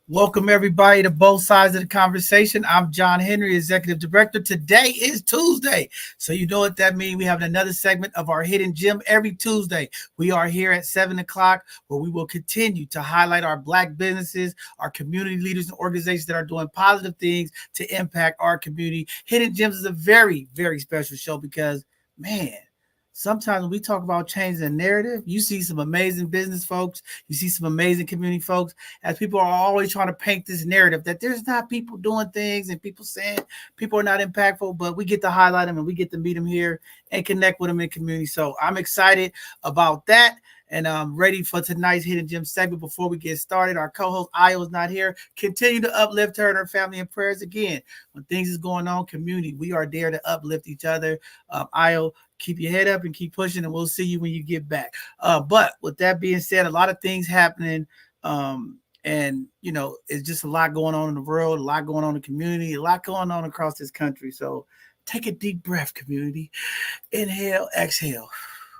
Welcome everybody to both sides of the conversation. I'm John Henry, Executive Director. Today is Tuesday. So you know what that means. We have another segment of our Hidden Gem every Tuesday. We are here at 7 o'clock where we will continue to highlight our Black businesses, our community leaders and organizations that are doing positive things to impact our community. Hidden Gems is a very, very special show because, man, sometimes when we talk about changing the narrative, you see some amazing business folks, you see some amazing community folks, as people are always trying to paint this narrative that there's not people doing things and people saying people are not impactful, but we get to highlight them and we get to meet them here and connect with them in community. So I'm excited about that. And I'm ready for tonight's Hidden Gem segment. Before we get started, our co-host Io is not here. Continue to uplift her and her family in prayers. Again, when things is going on, community, we are there to uplift each other. Io, keep your head up and keep pushing, and we'll see you when you get back. But with that being said, a lot of things happening. And it's just a lot going on in the world, a lot going on in the community, a lot going on across this country. So take a deep breath, community. Inhale, exhale.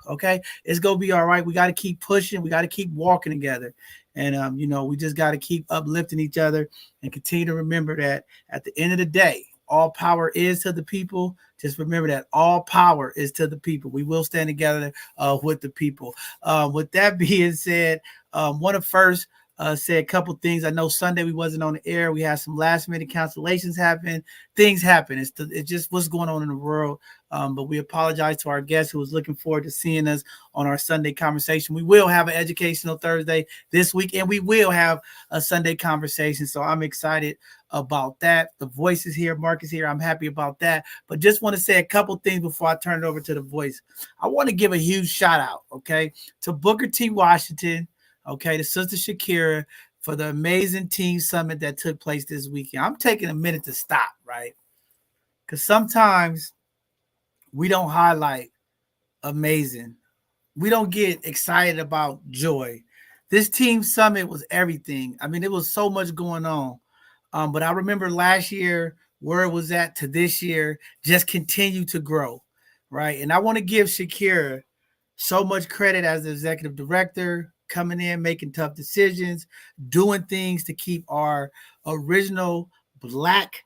Okay, it's gonna be all right. We got to keep pushing. We got to keep walking together, and we just got to keep uplifting each other and continue to remember that at the end of the day, all power is to the people. Just remember that all power is to the people. We will stand together with the people. With that being said, one of first say a couple things. I know Sunday we wasn't on the air. We had some last minute cancellations happen. Things happen. It's just what's going on in the world. But we apologize to our guest who was looking forward to seeing us on our Sunday conversation. We will have an educational Thursday this week, and we will have a Sunday conversation. So I'm excited about that. The voice is here. Mark is here. I'm happy about that. But just want to say a couple things before I turn it over to the voice. I want to give a huge shout out, okay, to Booker T. Washington, okay, to Sister Shakira for the amazing team summit that took place this weekend. I'm taking a minute to stop, right? Because sometimes we don't highlight amazing. We don't get excited about joy. This team summit was everything. I mean, it was so much going on. But I remember last year where it was at to this year, just continue to grow, right? And I want to give Shakira so much credit as the executive director, coming in, making tough decisions, doing things to keep our original Black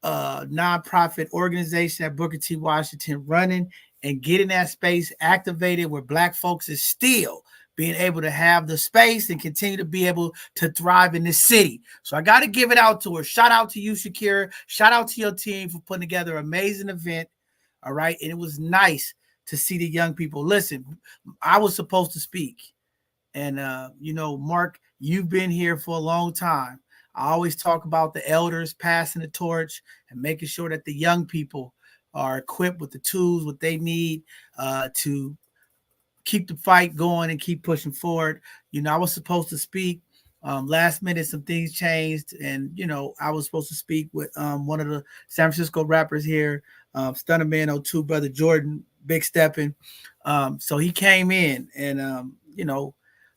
nonprofit organization at Booker T. Washington running and getting that space activated where Black folks is still being able to have the space and continue to be able to thrive in this city. So I got to give it out to her. Shout out to you, Shakira. Shout out to your team for putting together an amazing event. All right. And it was nice to see the young people. Listen, I was supposed to speak. And, Mark, you've been here for a long time. I always talk about the elders passing the torch and making sure that the young people are equipped with the tools, what they need to keep the fight going and keep pushing forward. I was supposed to speak. Last minute, some things changed, and I was supposed to speak with one of the San Francisco rappers here, Stunner Man 02, brother Jordan, Big Steppin'. So he came in and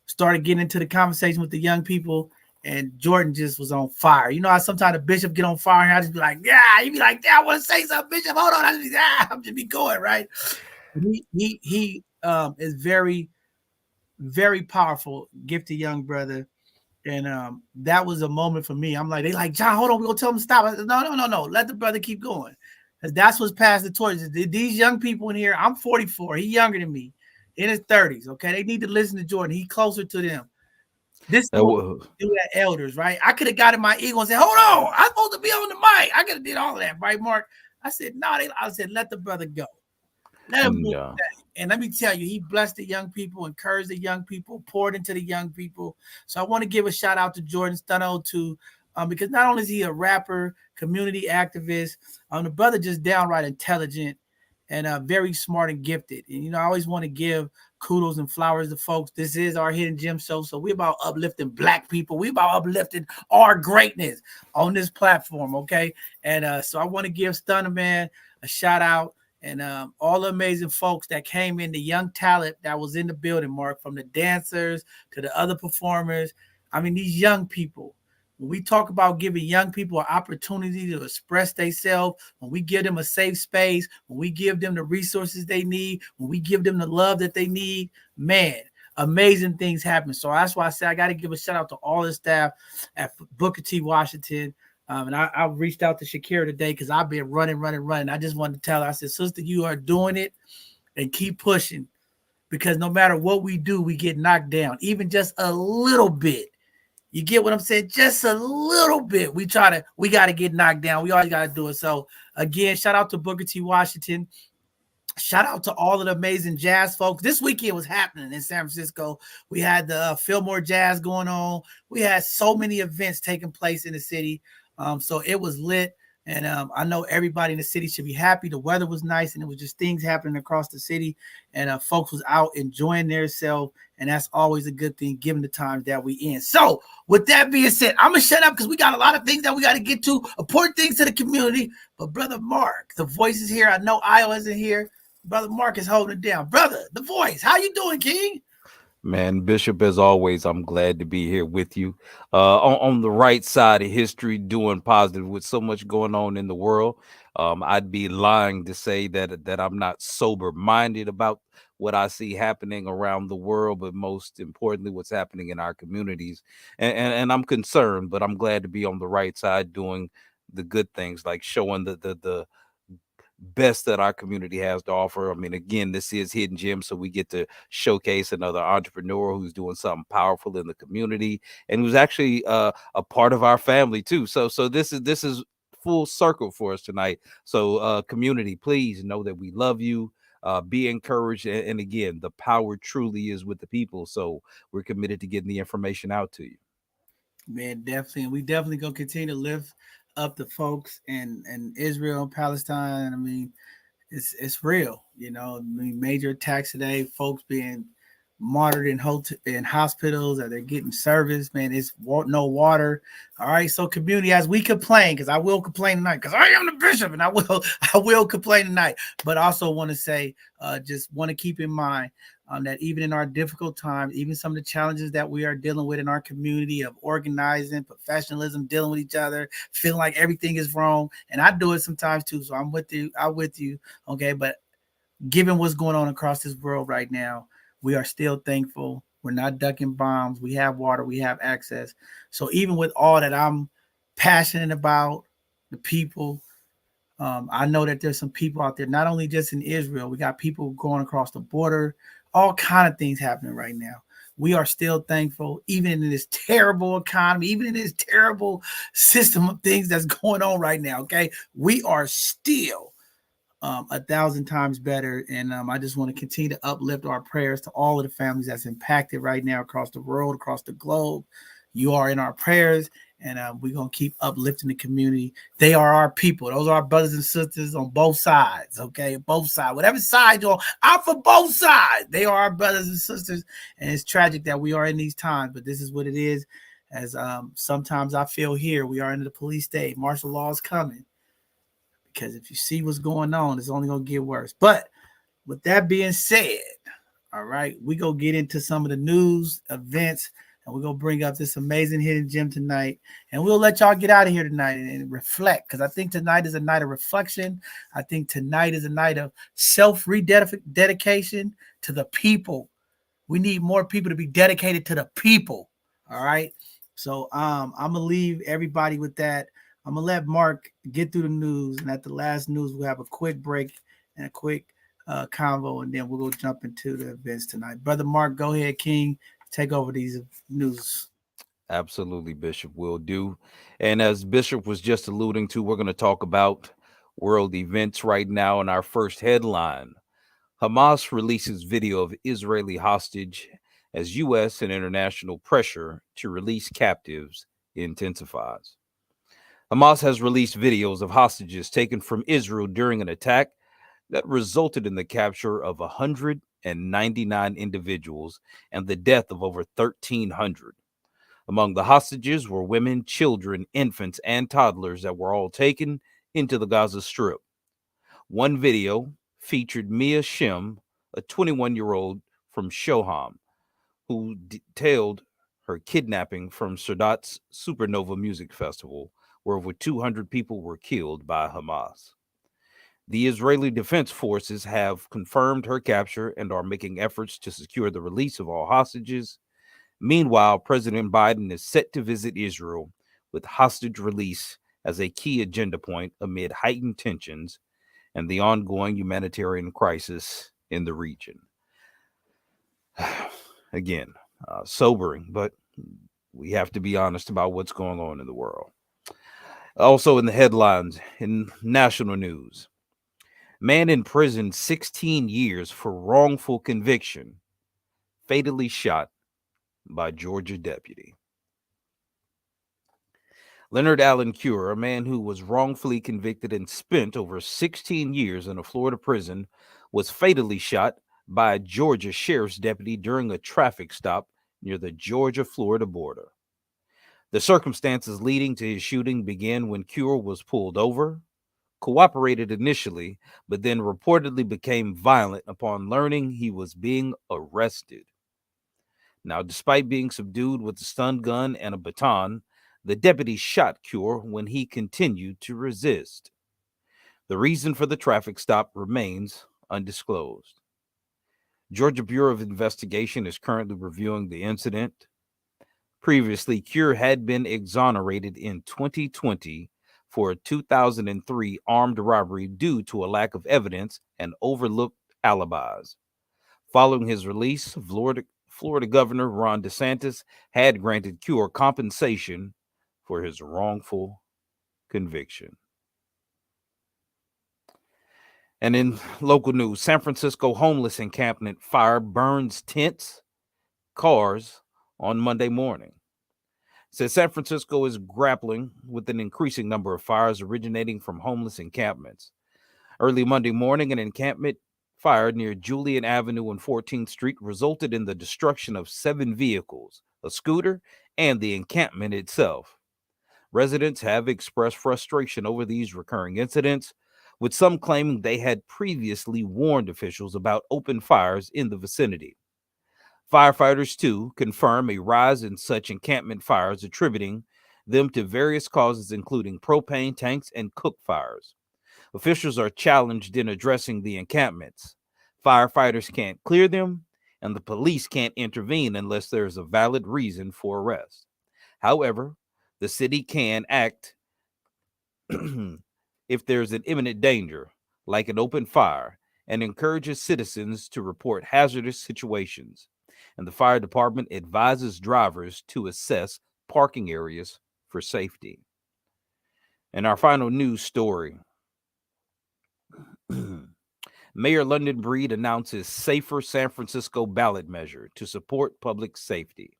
started getting into the conversation with the young people, and Jordan just was on fire. You know how sometimes the bishop get on fire, and I just be like, yeah, you be like, yeah, I want to say something, bishop. Hold on, I'm just be going right. He is very, very powerful, gifted young brother. And that was a moment for me. I'm like, they like, John, hold on, we're gonna tell him to stop. I said, no. Let the brother keep going. Because that's what's past the torch. These young people in here, I'm 44, he's younger than me, in his 30s. Okay, they need to listen to Jordan. He's closer to them. This is what we do at elders, right? I could have got in my ego and said, hold on, I'm supposed to be on the mic. I could have did all of that, right, Mark? I said, no, I said, let the brother go. Let him do that. And let me tell you, he blessed the young people, encouraged the young people, poured into the young people. So I want to give a shout out to Jordan Stunno too, because not only is he a rapper, community activist, the brother just downright intelligent and very smart and gifted. And I always want to give kudos and flowers to folks. This is our Hidden Gem show, so we're about uplifting Black people. We're about uplifting our greatness on this platform, okay? And so I want to give Stunner Man a shout out. And all the amazing folks that came in, the young talent that was in the building, Mark, from the dancers to the other performers. I mean, these young people, when we talk about giving young people an opportunity to express themselves, when we give them a safe space, when we give them the resources they need, when we give them the love that they need, man, amazing things happen. So that's why I say I got to give a shout out to all the staff at Booker T. Washington. And I reached out to Shakira today because I've been running. I just wanted to tell her, I said, sister, you are doing it and keep pushing, because no matter what we do, we get knocked down, even just a little bit. You get what I'm saying? Just a little bit. We got to get knocked down. We always got to do it. So again, shout out to Booker T. Washington. Shout out to all of the amazing jazz folks. This weekend was happening in San Francisco. We had the Fillmore Jazz going on. We had so many events taking place in the city. So it was lit. And I know everybody in the city should be happy. The weather was nice, and it was just things happening across the city. And folks was out enjoying themselves. And that's always a good thing, given the times that we in. So with that being said, I'm going to shut up because we got a lot of things that we got to get to, important things to the community. But Brother Mark, the voice is here. I know Io isn't here. Brother Mark is holding it down. Brother, the voice, how you doing, King? Man, Bishop, as always, I'm glad to be here with you. On the right side of history, doing positive with so much going on in the world. I'd be lying to say that I'm not sober-minded about what I see happening around the world, but most importantly, what's happening in our communities. And I'm concerned, but I'm glad to be on the right side doing the good things, like showing the best that our community has to offer. I mean, again, this is Hidden Gem, so we get to showcase another entrepreneur who's doing something powerful in the community and who's actually a part of our family too. So this is full circle for us tonight. So community, please know that we love you. Be encouraged, and again, the power truly is with the people. So we're committed to getting the information out to you. Man, definitely. And we definitely gonna continue to lift up the folks in Israel and Palestine. I mean, it's real. I mean, major attacks today, folks being martyred in hospitals, or they're getting service. Man, it's no water. All right, so community, as we complain, because I will complain tonight, because I am the bishop, and I will complain tonight. But also want to say, just want to keep in mind that even in our difficult times, even some of the challenges that we are dealing with in our community of organizing, professionalism, dealing with each other, feeling like everything is wrong, and I do it sometimes too. So I'm with you. Okay, but given what's going on across this world right now, we are still thankful. We're not ducking bombs. We have water. We have access. So even with all that I'm passionate about, the people, I know that there's some people out there, not only just in Israel, we got people going across the border, all kind of things happening right now. We are still thankful, even in this terrible economy, even in this terrible system of things that's going on right now. Okay, we are still 1,000 times better. And I just want to continue to uplift our prayers to all of the families that's impacted right now across the world, across the globe. You are in our prayers, and we're going to keep uplifting the community. They are our people. Those are our brothers and sisters on both sides, okay? Both sides. Whatever side you're on, I'm for both sides. They are our brothers and sisters, and it's tragic that we are in these times, but this is what it is. As sometimes I feel here, we are in the police state. Martial law is coming, because if you see what's going on, it's only going to get worse. But with that being said, all right, we go get into some of the news events, and we're going to bring up this amazing hidden gem tonight. And we'll let y'all get out of here tonight and reflect, because I think tonight is a night of reflection. I think tonight is a night of self-dedication to the people. We need more people to be dedicated to the people. All right. So I'm gonna leave everybody with that. I'm gonna let Mark get through the news, and at the last news, we'll have a quick break and a quick convo, and then we'll go jump into the events tonight. Brother Mark, go ahead, King, take over these news. Absolutely, Bishop, will do. And as Bishop was just alluding to, we're going to talk about world events right now. In our first headline, Hamas releases video of Israeli hostage as U.S. and international pressure to release captives intensifies. Hamas has released videos of hostages taken from Israel during an attack that resulted in the capture of 199 individuals and the death of over 1,300. Among the hostages were women, children, infants, and toddlers that were all taken into the Gaza Strip. One video featured Mia Shim, a 21-year-old from Shoham, who detailed her kidnapping from Sadat's Supernova Music Festival, where over 200 people were killed by Hamas. The Israeli Defense Forces have confirmed her capture and are making efforts to secure the release of all hostages. Meanwhile, President Biden is set to visit Israel with hostage release as a key agenda point amid heightened tensions and the ongoing humanitarian crisis in the region. Again, sobering, but we have to be honest about what's going on in the world. Also in the headlines in national news, man in prison 16 years for wrongful conviction, fatally shot by Georgia deputy. Leonard Allen Cure, a man who was wrongfully convicted and spent over 16 years in a Florida prison, was fatally shot by a Georgia sheriff's deputy during a traffic stop near the Georgia-Florida border. The circumstances leading to his shooting began when Cure was pulled over, cooperated initially, but then reportedly became violent upon learning he was being arrested. Now, despite being subdued with a stun gun and a baton, the deputy shot Cure when he continued to resist. The reason for the traffic stop remains undisclosed. Georgia Bureau of Investigation is currently reviewing the incident. Previously, Cure had been exonerated in 2020 for a 2003 armed robbery due to a lack of evidence and overlooked alibis. Following his release, Florida Governor Ron DeSantis had granted Cure compensation for his wrongful conviction. And in local news, San Francisco homeless encampment fire burns tents, cars on Monday morning. It says San Francisco is grappling with an increasing number of fires originating from homeless encampments. Early Monday morning, an encampment fire near Julian Avenue and 14th Street resulted in the destruction of 7 vehicles, a scooter, and the encampment itself. Residents have expressed frustration over these recurring incidents, with some claiming they had previously warned officials about open fires in the vicinity. Firefighters, too, confirm a rise in such encampment fires, attributing them to various causes, including propane tanks and cook fires. Officials are challenged in addressing the encampments. Firefighters can't clear them, and the police can't intervene unless there is a valid reason for arrest. However, the city can act if there's an imminent danger, like an open fire, and encourages citizens to report hazardous situations. And the fire department advises drivers to assess parking areas for safety. And our final news story. Mayor London Breed announces safer San Francisco ballot measure to support public safety.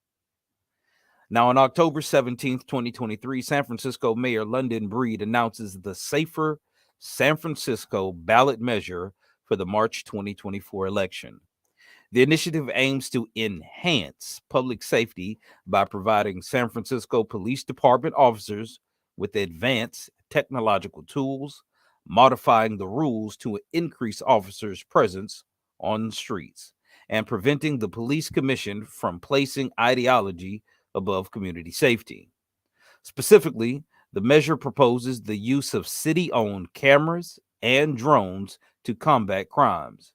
Now, on October 17th, 2023, San Francisco Mayor London Breed announces the Safer San Francisco ballot measure for the March 2024 election. The initiative aims to enhance public safety by providing San Francisco Police Department officers with advanced technological tools, modifying the rules to increase officers' presence on the streets, and preventing the police commission from placing ideology above community safety. Specifically, the measure proposes the use of city-owned cameras and drones to combat crimes,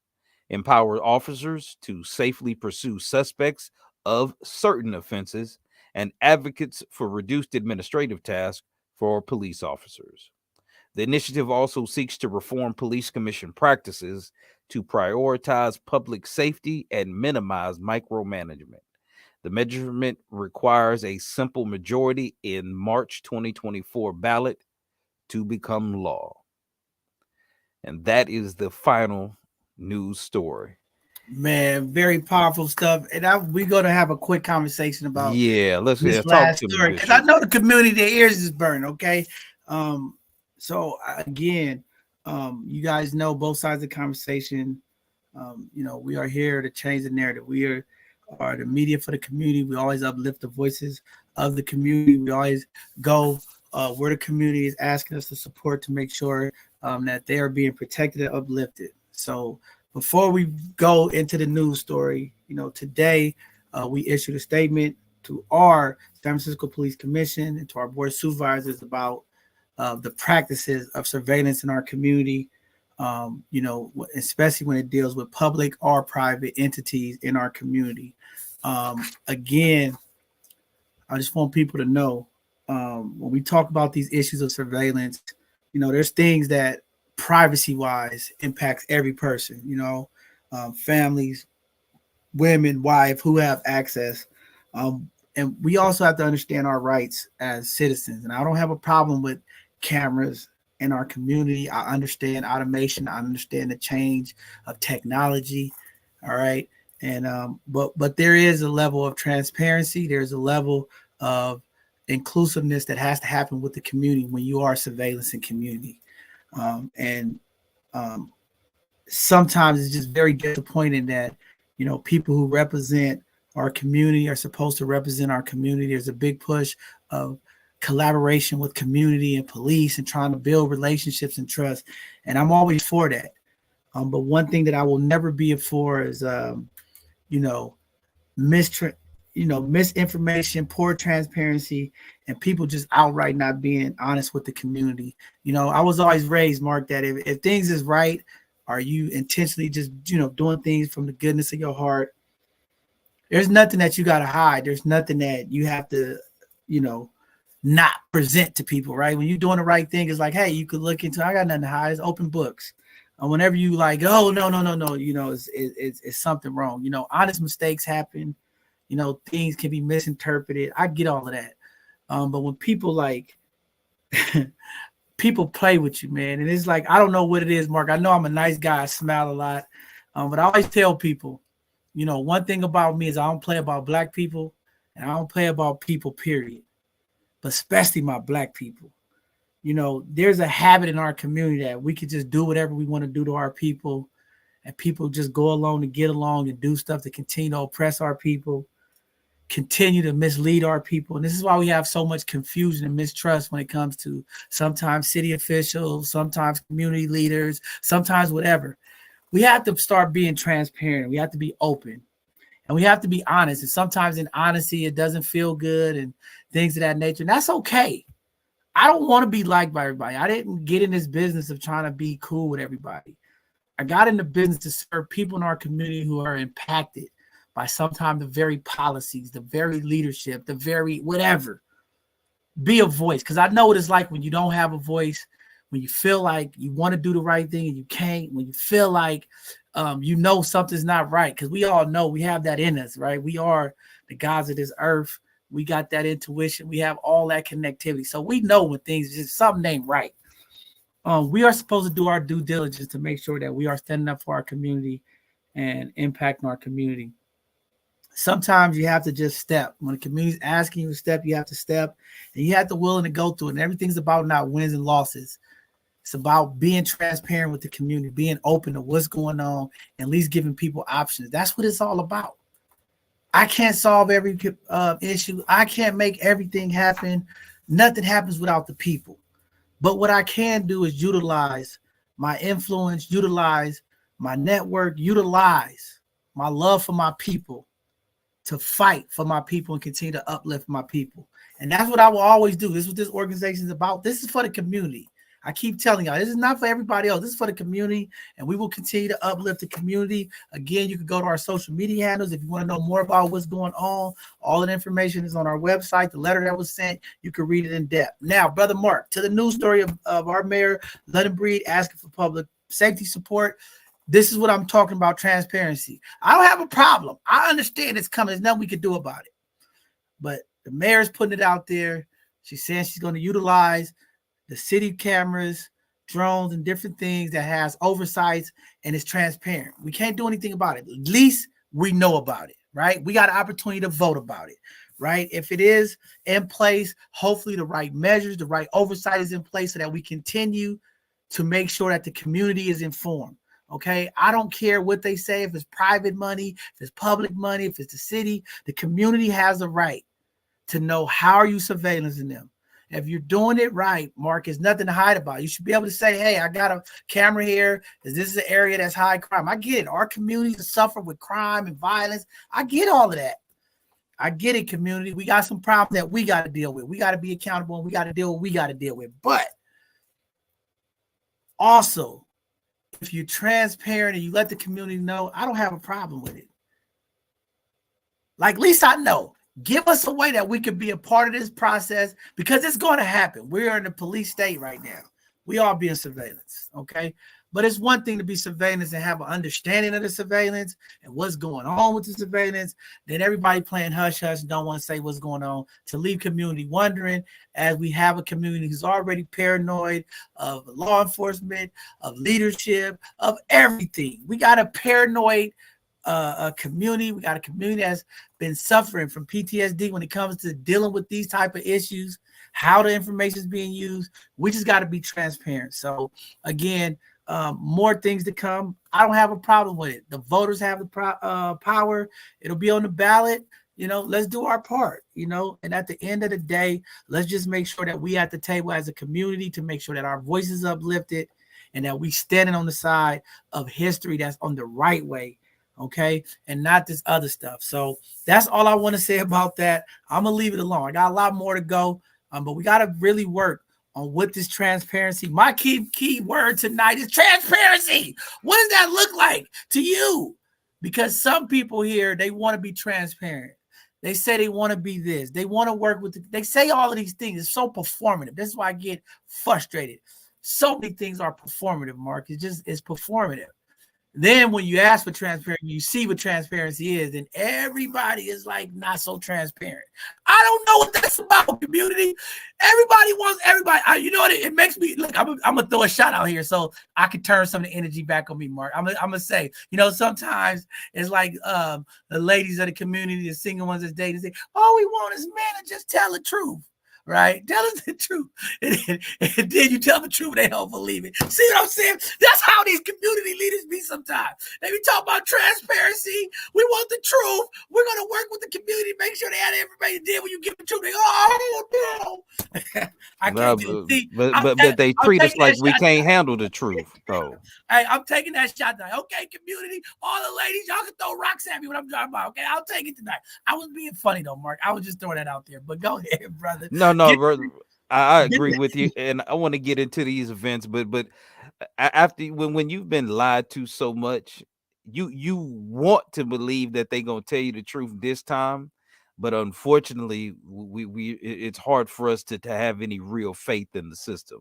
empower officers to safely pursue suspects of certain offenses, and advocates for reduced administrative tasks for police officers. The initiative also seeks to reform police commission practices to prioritize public safety and minimize micromanagement. The measurement requires a simple majority in March 2024 ballot to become law. And that is the final news story. Man, very powerful stuff. And we're going to have a quick conversation about let's this talk last to story, because I know the community, their ears is burned. Okay. So again, you guys know both sides of the conversation. We are here to change the narrative. We are the media for the community. We always uplift the voices of the community. We always go where the community is asking us to support to make sure that they are being protected and uplifted. So before we go into the news story, today we issued a statement to our San Francisco Police Commission and to our board of supervisors about the practices of surveillance in our community. especially when it deals with public or private entities in our community. Again, I just want people to know, when we talk about these issues of surveillance, there's things that privacy wise impacts every person, families, women, wife, who have access. And we also have to understand our rights as citizens. And I don't have a problem with cameras in our community. I understand automation. I understand the change of technology. All right. And but there is a level of transparency. There's a level of inclusiveness that has to happen with the community when you are surveillancing community. And sometimes it's just very disappointing that people who represent our community are supposed to represent our community. There's a big push of collaboration with community and police and trying to build relationships and trust. And I'm always for that. But one thing that I will never be for is, misinformation, poor transparency, and people just outright not being honest with the community. I was always raised, Mark, that if things is right, are you intentionally just, doing things from the goodness of your heart? There's nothing that you got to hide. There's nothing that you have to, not present to people, right? When you're doing the right thing, it's like, hey, you could look into, I got nothing to hide. It's open books. And whenever you like, oh, no, it's something wrong. Honest mistakes happen. Things can be misinterpreted. I get all of that. But when people people play with you, man, and it's like, I don't know what it is, Mark. I know I'm a nice guy. I smile a lot. But I always tell people, one thing about me is I don't play about black people and I don't play about people, period. But especially my black people. There's a habit in our community that we could just do whatever we want to do to our people, and people just go along to get along and do stuff to continue to oppress our people, continue to mislead our people. And this is why we have so much confusion and mistrust when it comes to sometimes city officials, sometimes community leaders, sometimes whatever. We have to start being transparent. We have to be open. And we have to be honest. And sometimes in honesty, it doesn't feel good and things of that nature. And that's okay. I don't want to be liked by everybody. I didn't get in this business of trying to be cool with everybody. I got in the business to serve people in our community who are impacted by sometimes the very policies, the very leadership, the very whatever. Be a voice. Because I know what it's like when you don't have a voice, when you feel like you want to do the right thing and you can't, when you feel like something's not right. Because we all know we have that in us, right? We are the gods of this earth. We got that intuition. We have all that connectivity. So we know when things just something ain't right. We are supposed to do our due diligence to make sure that we are standing up for our community and impacting our community. Sometimes you have to just step. When the community's asking you to step, you have to step, and you have to willing to go through it. And everything's about not wins and losses. It's about being transparent with the community, being open to what's going on, and at least giving people options. That's what it's all about. I can't solve every issue. I can't make everything happen. Nothing happens without the people. But what I can do is utilize my influence, utilize my network, utilize my love for my people to fight for my people and continue to uplift my people. And that's what I will always do. This is what this organization is about. This is for the community. I keep telling y'all, this is not for everybody else. This is for the community, and we will continue to uplift the community. Again, you can go to our social media handles if you want to know more about what's going on. All that information is on our website. The letter that was sent, you can read it in depth. Now, Brother Mark, to the news story of our mayor, London Breed, asking for public safety support. This is what I'm talking about, transparency. I don't have a problem. I understand it's coming. There's nothing we can do about it. But the mayor's putting it out there. She's saying she's going to utilize the city cameras, drones, and different things that has oversights, and it's transparent. We can't do anything about it. At least we know about it, right? We got an opportunity to vote about it, right? If it is in place, hopefully the right measures, the right oversight is in place so that we continue to make sure that the community is informed. Okay, I don't care what they say, if it's private money, if it's public money, if it's the city, the community has the right to know how are you surveillancing them. If you're doing it right, Mark, there's nothing to hide about. You should be able to say, hey, I got a camera here. This is an area that's high crime. I get it. Our communities suffer with crime and violence. I get all of that. I get it, community. We got some problems that we got to deal with. We got to be accountable, and we got to deal with what we got to deal with. But also, if you're transparent and you let the community know, I don't have a problem with it. Like, at least I know. Give us a way that we could be a part of this process, because it's going to happen. We're in a police state right now. We all be in surveillance, okay? But it's one thing to be surveillance and have an understanding of the surveillance and what's going on with the surveillance. Then everybody playing hush hush, don't want to say what's going on, to leave community wondering, as we have a community who's already paranoid of law enforcement, of leadership, of everything. We got a paranoid a community. We got a community that's been suffering from PTSD when it comes to dealing with these type of issues, how the information is being used. We just got to be transparent. So again, more things to come. I don't have a problem with it. The voters have the power. It'll be on the ballot. You know, let's do our part, you know, and at the end of the day, let's just make sure that we at the table as a community to make sure that our voices uplifted and that we standing on the side of history that's on the right way. Okay, and not this other stuff. So that's all I want to say about that. I'm gonna leave it alone. I got a lot more to go, but we got to really work on what this transparency. My key word tonight is transparency. What does that look like to you? Because some people here, they want to be transparent. They say they want to be this. They want to work with. They say all of these things. It's so performative. This is why I get frustrated. So many things are performative, Mark. It's performative. Then when you ask for transparency, you see what transparency is, and everybody is like not so transparent. I don't know what that's about, community. Everybody wants everybody. You know what? It makes me look. I'm gonna throw a shot out here so I can turn some of the energy back on me, Mark. I'm gonna say, you know, sometimes it's like the ladies of the community, the single ones that's dating, say, all we want is men to just tell the truth. Right? Tell us the truth. And then you tell the truth, they don't believe it. See what I'm saying? That's how these community leaders be sometimes. They be talking about transparency. We want the truth. We're going to work with the community, make sure they have everybody. Then when you give the truth, they go, oh, no. I can't do it. But they treat us like we can't handle the truth, though. Hey, I'm taking that shot tonight. Okay, community, all the ladies, y'all can throw rocks at me when I'm driving by. Okay, I'll take it tonight. I was being funny, though, Mark. I was just throwing that out there. But go ahead, brother. No, brother. I agree with you, and I want to get into these events, but after when you've been lied to so much, you want to believe that they're gonna tell you the truth this time, but unfortunately, it's hard for us to have any real faith in the system.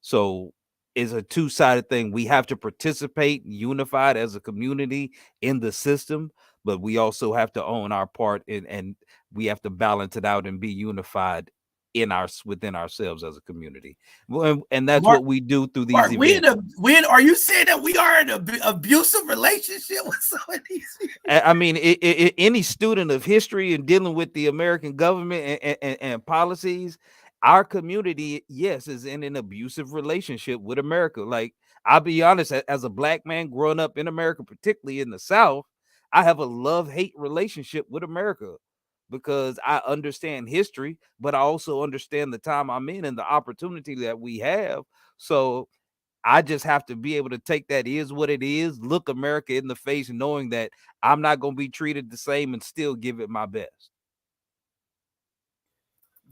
So it's a two-sided thing. We have to participate unified as a community in the system, but we also have to own our part, and we have to balance it out and be unified within ourselves as a community. Well, and that's Mark, what we do through these Mark, events. Are you saying that we are in an abusive relationship with some of these people? I mean, any student of history and dealing with the American government and policies, our community, yes, is in an abusive relationship with America. Like, I'll be honest, as a black man growing up in America, particularly in the South, I have a love-hate relationship with America, because I understand history, but I also understand the time I'm in and the opportunity that we have. So I just have to be able to take that is what it is, look America in the face, knowing that I'm not going to be treated the same and still give it my best.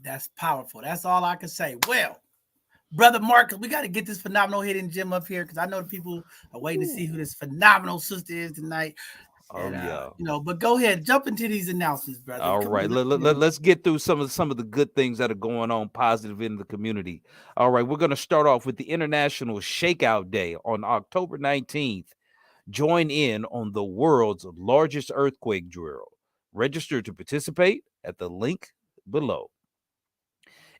That's powerful. That's all I can say. Well, brother Mark, we got to get this phenomenal hidden gem up here, because I know the people are waiting to see who this phenomenal sister is tonight. And, yeah, you know, but go ahead, jump into these announcements, brother. All right, let's get through some of the good things that are going on positive in the community. All right, we're going to start off with the International Shakeout Day on October 19th. Join in on the world's largest earthquake drill. Register to participate at the link below.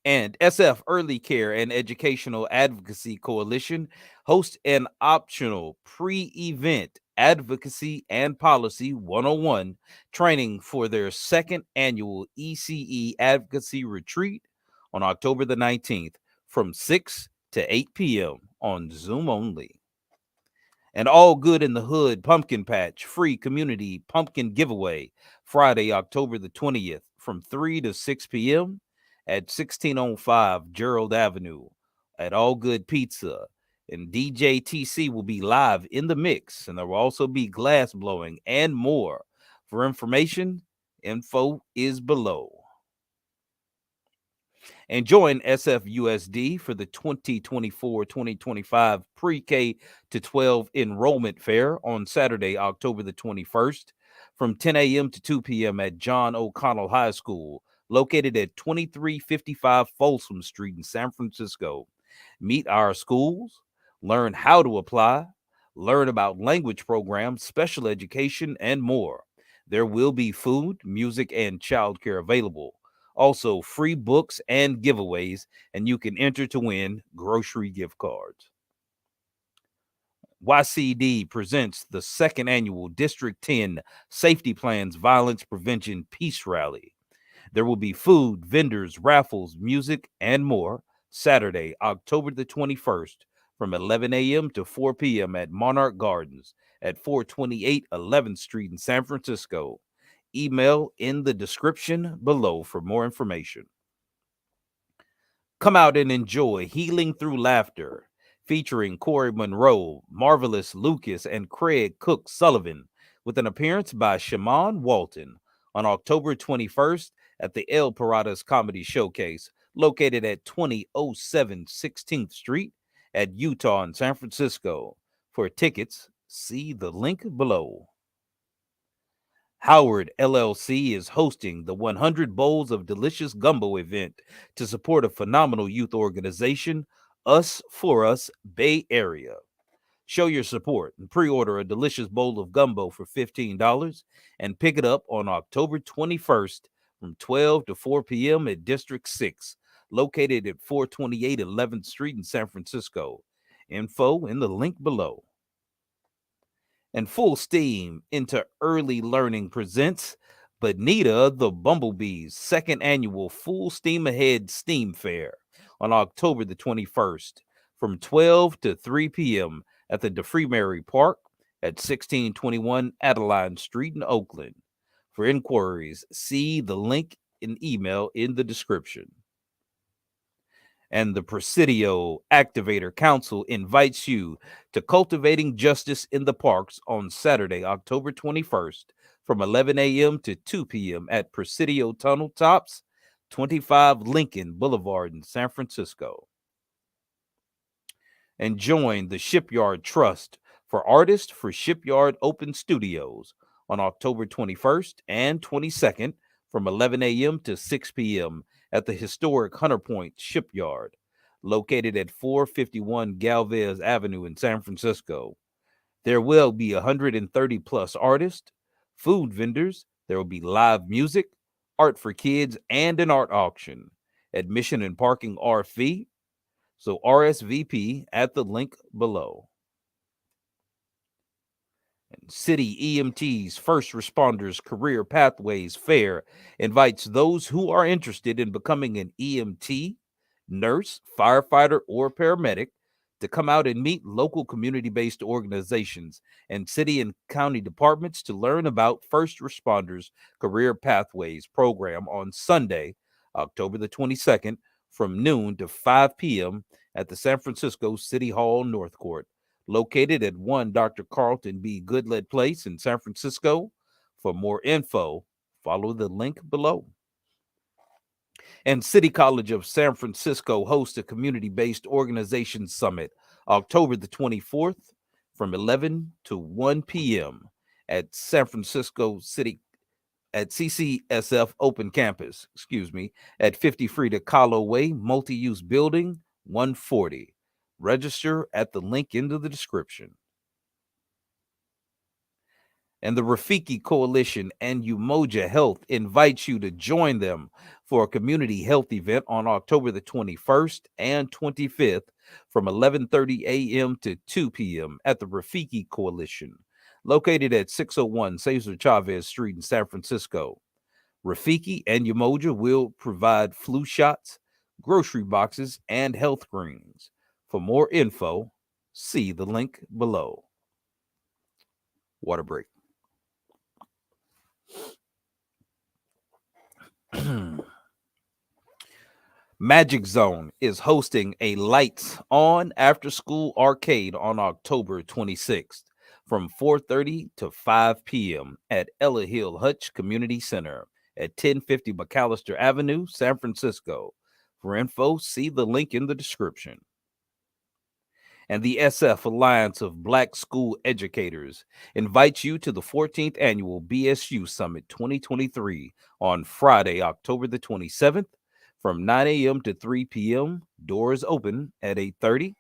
And SF Early Care and Educational Advocacy Coalition hosts an optional pre-event Advocacy and Policy 101 training for their second annual ECE Advocacy Retreat on October the 19th from 6 to 8 p.m. on Zoom only. And All Good in the Hood Pumpkin Patch Free Community Pumpkin Giveaway Friday, October the 20th from 3 to 6 p.m. at 1605 Gerald Avenue at All Good Pizza. And DJ TC will be live in the mix, and there will also be glass blowing and more. For information, info is below. And join SFUSD for the 2024-2025 pre-K to 12 enrollment fair on Saturday, October the 21st from 10 a.m. to 2 p.m. at John O'Connell High School, located at 2355 Folsom Street in San Francisco. Meet our schools, learn how to apply, learn about language programs, special education, and more. There will be food, music, and childcare available. Also, free books and giveaways, and you can enter to win grocery gift cards. YCD presents the second annual District 10 Safety Plans Violence Prevention Peace Rally. There will be food, vendors, raffles, music, and more Saturday, October the 21st from 11 a.m. to 4 p.m. at Monarch Gardens at 428 11th Street in San Francisco. Email in the description below for more information. Come out and enjoy Healing Through Laughter, featuring Corey Monroe, Marvelous Lucas, and Craig Cook Sullivan, with an appearance by Shaman Walton on October 21st at the El Paradas Comedy Showcase, located at 2007 16th Street at Utah in San Francisco. For tickets, see the link below. Howard LLC is hosting the 100 Bowls of Delicious Gumbo event to support a phenomenal youth organization, Us For Us Bay Area. Show your support and pre-order a delicious bowl of gumbo for $15 and pick it up on October 21st from 12 to 4 p.m. at District 6, located at 428 11th Street in San Francisco. Info in the link below. And Full Steam into Early Learning presents Bonita the Bumblebee's second annual Full Steam Ahead STEAM Fair on October the 21st from 12 to 3 p.m. at the DeFreeMary Park at 1621 Adeline Street in Oakland. For inquiries, see the link in email in the description. And the Presidio Activator Council invites you to Cultivating Justice in the Parks on Saturday, October 21st from 11 a.m. to 2 p.m. at Presidio Tunnel Tops, 25 Lincoln Boulevard in San Francisco. And join the Shipyard Trust for Artists for Shipyard Open Studios on October 21st and 22nd from 11 a.m. to 6 p.m. at the historic Hunter Point Shipyard, located at 451 Galvez Avenue in San Francisco. There will be 130 plus artists, food vendors, there will be live music, art for kids, and an art auction. Admission and parking are free, so RSVP at the link below. And City EMT's First Responders Career Pathways Fair invites those who are interested in becoming an EMT, nurse, firefighter, or paramedic to come out and meet local community-based organizations and city and county departments to learn about First Responders Career Pathways program on Sunday, October the 22nd from noon to 5 p.m. at the San Francisco City Hall North Court, located at 1 Dr. Carlton B. Goodlett Place in San Francisco. For more info, follow the link below. And City College of San Francisco hosts a community-based organization summit October the 24th from 11 to 1 p.m. at San Francisco City at CCSF Open Campus, at 50 Frida Kahlo Way, Multi-Use Building, 140. Register at the link in the description. And the Rafiki Coalition and Umoja Health invites you to join them for a community health event on October the 21st and 25th from 11:30 a.m. to 2 p.m. at the Rafiki Coalition, located at 601 Cesar Chavez Street in San Francisco. Rafiki and Umoja will provide flu shots, grocery boxes, and health greens. For more info, see the link below. Water break. Magic Zone is hosting a lights on after school arcade on October 26th from 4:30 to 5 p.m. at Ella Hill Hutch Community Center at 1050 McAllister Avenue, San Francisco. For info, see the link in the description. And the SF Alliance of Black School Educators invites you to the 14th Annual BSU Summit 2023 on Friday, October the 27th from 9 a.m. to 3 p.m. Doors open at 8:30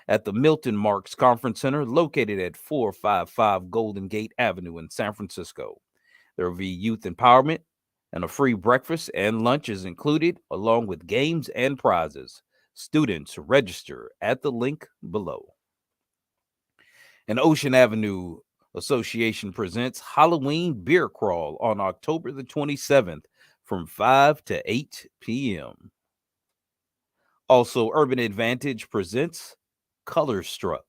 at the Milton Marks Conference Center located at 455 Golden Gate Avenue in San Francisco. There will be youth empowerment, and a free breakfast and lunch is included, along with games and prizes. Students register at the link below. And Ocean Avenue Association presents Halloween Beer Crawl on October the 27th from 5 to 8 p.m. Also, Urban Advantage presents Color Struck,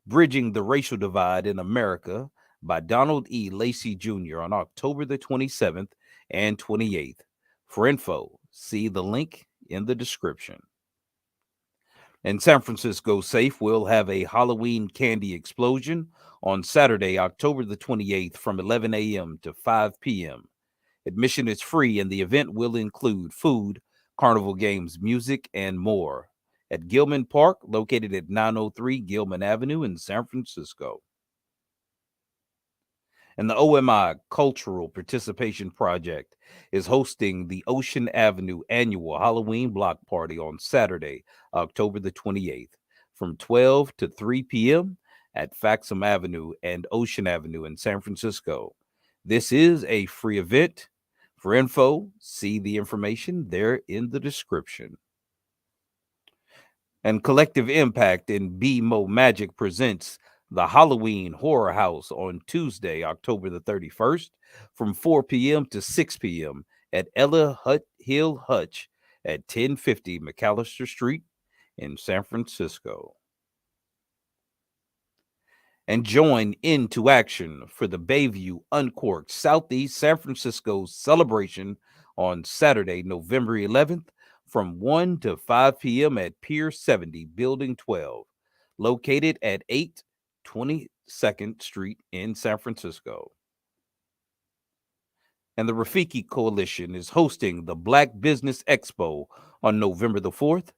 Bridging the Racial Divide in America by Donald E. Lacey Jr. on October the 27th and 28th. For info, see the link in the description. And San Francisco Safe will have a Halloween candy explosion on Saturday, October the 28th from 11 a.m. to 5 p.m. Admission is free and the event will include food, carnival games, music, and more at Gilman Park, located at 903 Gilman Avenue in San Francisco. And the OMI Cultural Participation Project is hosting the Ocean Avenue Annual Halloween Block Party on Saturday, October the 28th, from 12 to 3 p.m. at Faxam Avenue and Ocean Avenue in San Francisco. This is a free event. For info, see the information there in the description. And Collective Impact and BMO Magic presents the Halloween Horror House on Tuesday, October the 31st, from 4 p.m. to 6 p.m. at Ella Hill Hutch at 1050 McAllister Street in San Francisco. And join Into Action for the Bayview Uncorked Southeast San Francisco celebration on Saturday, November 11th from 1 to 5 p.m. at Pier 70, Building 12, located at 822nd Street in San Francisco. And the Rafiki Coalition is hosting the Black Business Expo on November the 4th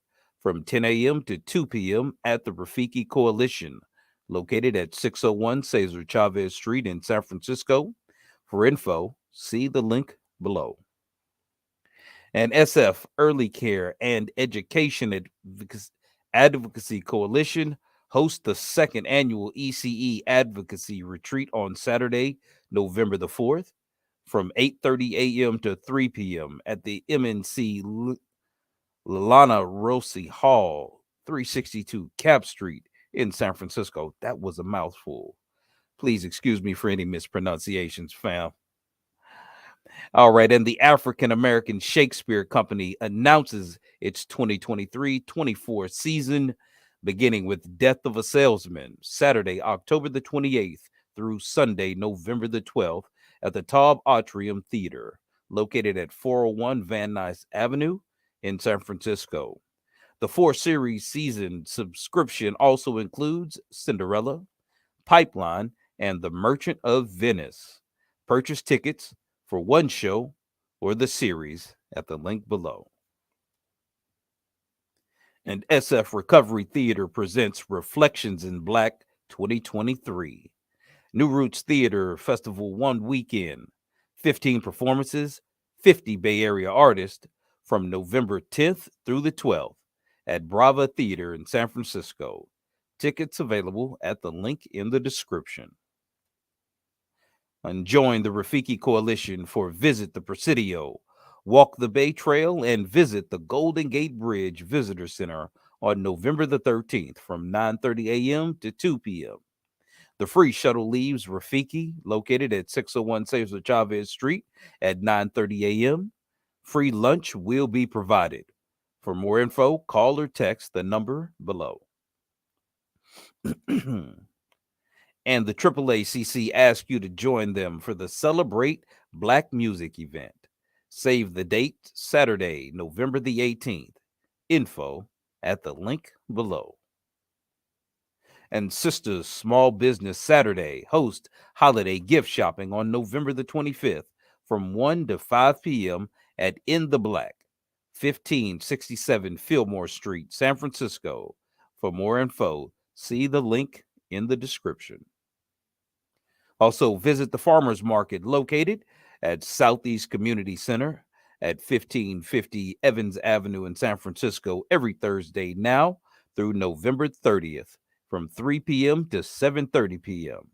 from 10 a.m. to 2 p.m. at the Rafiki Coalition, located at 601 Cesar Chavez Street in San Francisco. For info, see the link below. And SF Early Care and Education Advocacy Coalition hosts the second annual ECE Advocacy Retreat on Saturday, November the 4th, from 8:30 a.m. to 3 p.m. at the MNC Lana Rossi Hall, 362 Cap Street in San Francisco. That was a mouthful. Please excuse me for any mispronunciations, fam. All right, and the African American Shakespeare Company announces its 2023-24 season, beginning with Death of a Salesman, Saturday, October the 28th through Sunday, November the 12th at the Taub Atrium Theater, located at 401 Van Nuys Avenue in San Francisco. The 4-series season subscription also includes Cinderella, Pipeline, and The Merchant of Venice. Purchase tickets for one show or the series at the link below. And SF Recovery Theater presents Reflections in Black 2023. New Roots Theater Festival 1 weekend, 15 performances, 50 Bay Area artists from November 10th through the 12th at Brava Theater in San Francisco. Tickets available at the link in the description. And join the Rafiki Coalition for Visit the Presidio, walk the Bay Trail, and visit the Golden Gate Bridge Visitor Center on November the 13th from 9:30 a.m. to 2 p.m. The free shuttle leaves Rafiki, located at 601 Cesar Chavez Street at 9:30 a.m. Free lunch will be provided. For more info, call or text the number below. And the AAACC asks you to join them for the Celebrate Black Music event. Save the date, Saturday, November the 18th. Info at the link below. And Sisters Small Business Saturday host holiday gift shopping on November the 25th from 1 to 5 p.m. at In the Black, 1567 Fillmore Street, San Francisco. For more info, see the link in the description. Also, visit the farmers market located at Southeast Community Center at 1550 Evans Avenue in San Francisco every Thursday now through November 30th from 3 p.m. to 7:30 p.m.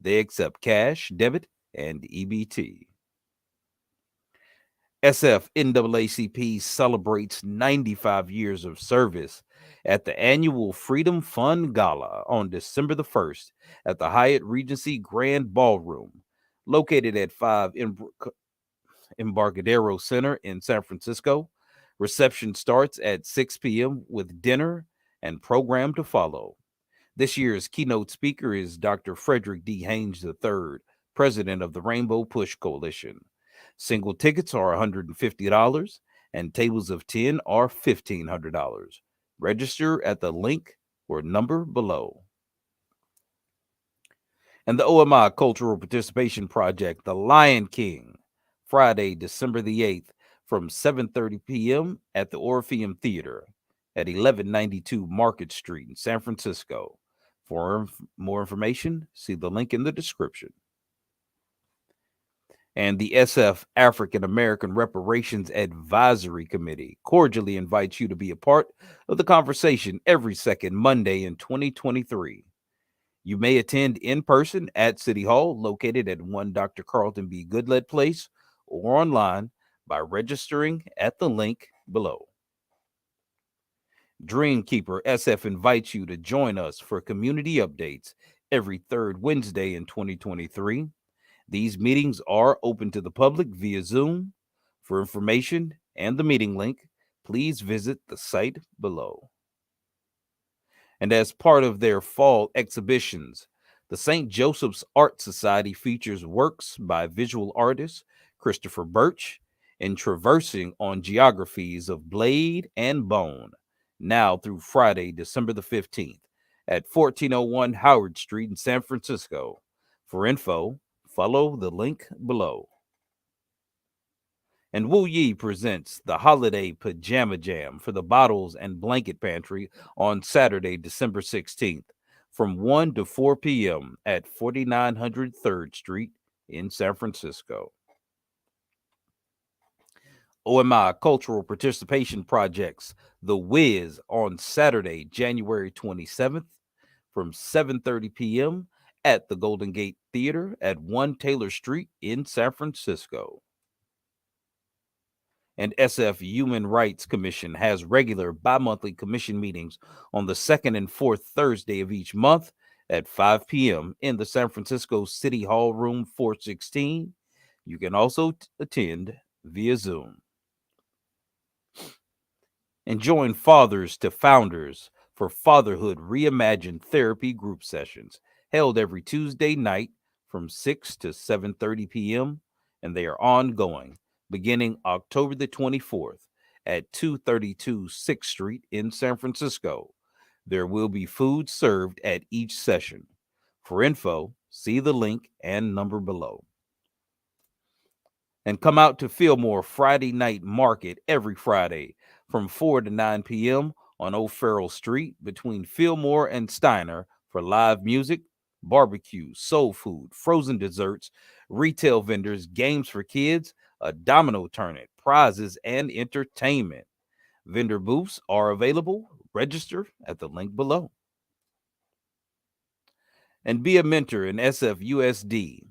They accept cash, debit, and EBT. SF-NAACP celebrates 95 years of service at the annual Freedom Fund Gala on December the 1st at the Hyatt Regency Grand Ballroom, located at 5 Embarcadero Center in San Francisco. Reception starts at 6 p.m. with dinner and program to follow. This year's keynote speaker is Dr. Frederick D. Haynes III, president of the Rainbow Push Coalition. Single tickets are $150 and tables of 10 are $1,500. Register at the link or number below. And the OMI Cultural Participation Project, The Lion King, Friday, December the 8th from 7:30 p.m. at the Orpheum Theater at 1192 Market Street in San Francisco. For more information, see the link in the description. And the SF African American Reparations Advisory Committee cordially invites you to be a part of the conversation every second Monday in 2023. You may attend in person at City Hall, located at 1 Dr. Carlton B. Goodlett Place, or online by registering at the link below. Dreamkeeper SF invites you to join us for community updates every third Wednesday in 2023. These meetings are open to the public via Zoom. For information and the meeting link, please visit the site below. And as part of their fall exhibitions, the St. Joseph's Art Society features works by visual artist Christopher Birch in traversing on geographies of blade and bone, now through Friday, December the 15th at 1401 Howard Street in San Francisco. For info, follow the link below. And Wu Yi presents the Holiday Pajama Jam for the Bottles and Blanket Pantry on Saturday, December 16th from 1 to 4 p.m. at 4900 3rd Street in San Francisco. OMI Cultural Participation Projects, The Wiz on Saturday, January 27th from 7:30 p.m. at the Golden Gate Theater at 1 Taylor Street in San Francisco. And SF Human Rights Commission has regular bi-monthly commission meetings on the second and fourth Thursday of each month at 5 p.m. in the San Francisco City Hall Room 416. You can also attend via Zoom. And join Fathers to Founders for Fatherhood Reimagined Therapy group sessions held every Tuesday night from 6 to 7:30 p.m. and they are ongoing beginning October the 24th at 232 6th Street in San Francisco. There will be food served at each session. For info, see the link and number below. And come out to Fillmore Friday Night Market every Friday from 4 to 9 p.m. on O'Farrell Street between Fillmore and Steiner for live music, barbecue, soul food, frozen desserts, retail vendors, games for kids, a domino tournament, prizes, and entertainment. Vendor booths are available. Register at the link below. And be a mentor in SFUSD.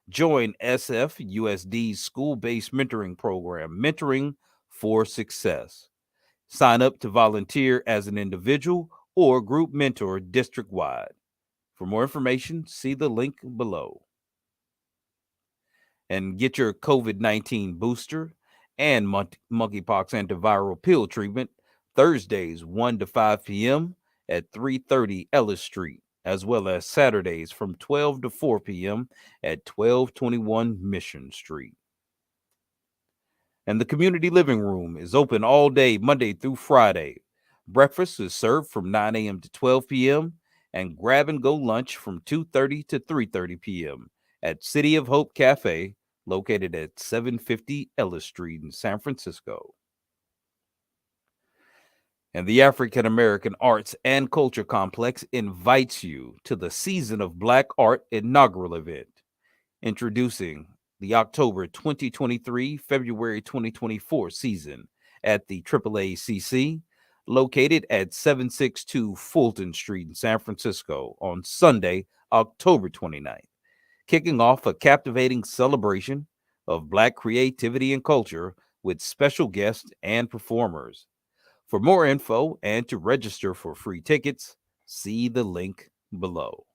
Join SFUSD's school-based mentoring program, Mentoring for Success. Sign up to volunteer as an individual or group mentor district-wide. For more information, see the link below. And get your COVID-19 booster and monkeypox antiviral pill treatment Thursdays 1 to 5 p.m. at 330 Ellis Street, as well as Saturdays from 12 to 4 p.m. at 1221 Mission Street. And the community living room is open all day, Monday through Friday. Breakfast is served from 9 a.m. to 12 p.m. and grab and go lunch from 2:30 to 3:30 p.m. at City of Hope Cafe, located at 750 Ellis Street in San Francisco. And the African American Arts and Culture Complex invites you to the Season of Black Art inaugural event, introducing the October 2023, February 2024 season at the AAACC, located at 762 Fulton Street in San Francisco on Sunday, October 29th, kicking off a captivating celebration of Black creativity and culture with special guests and performers. For more info and to register for free tickets, see the link below.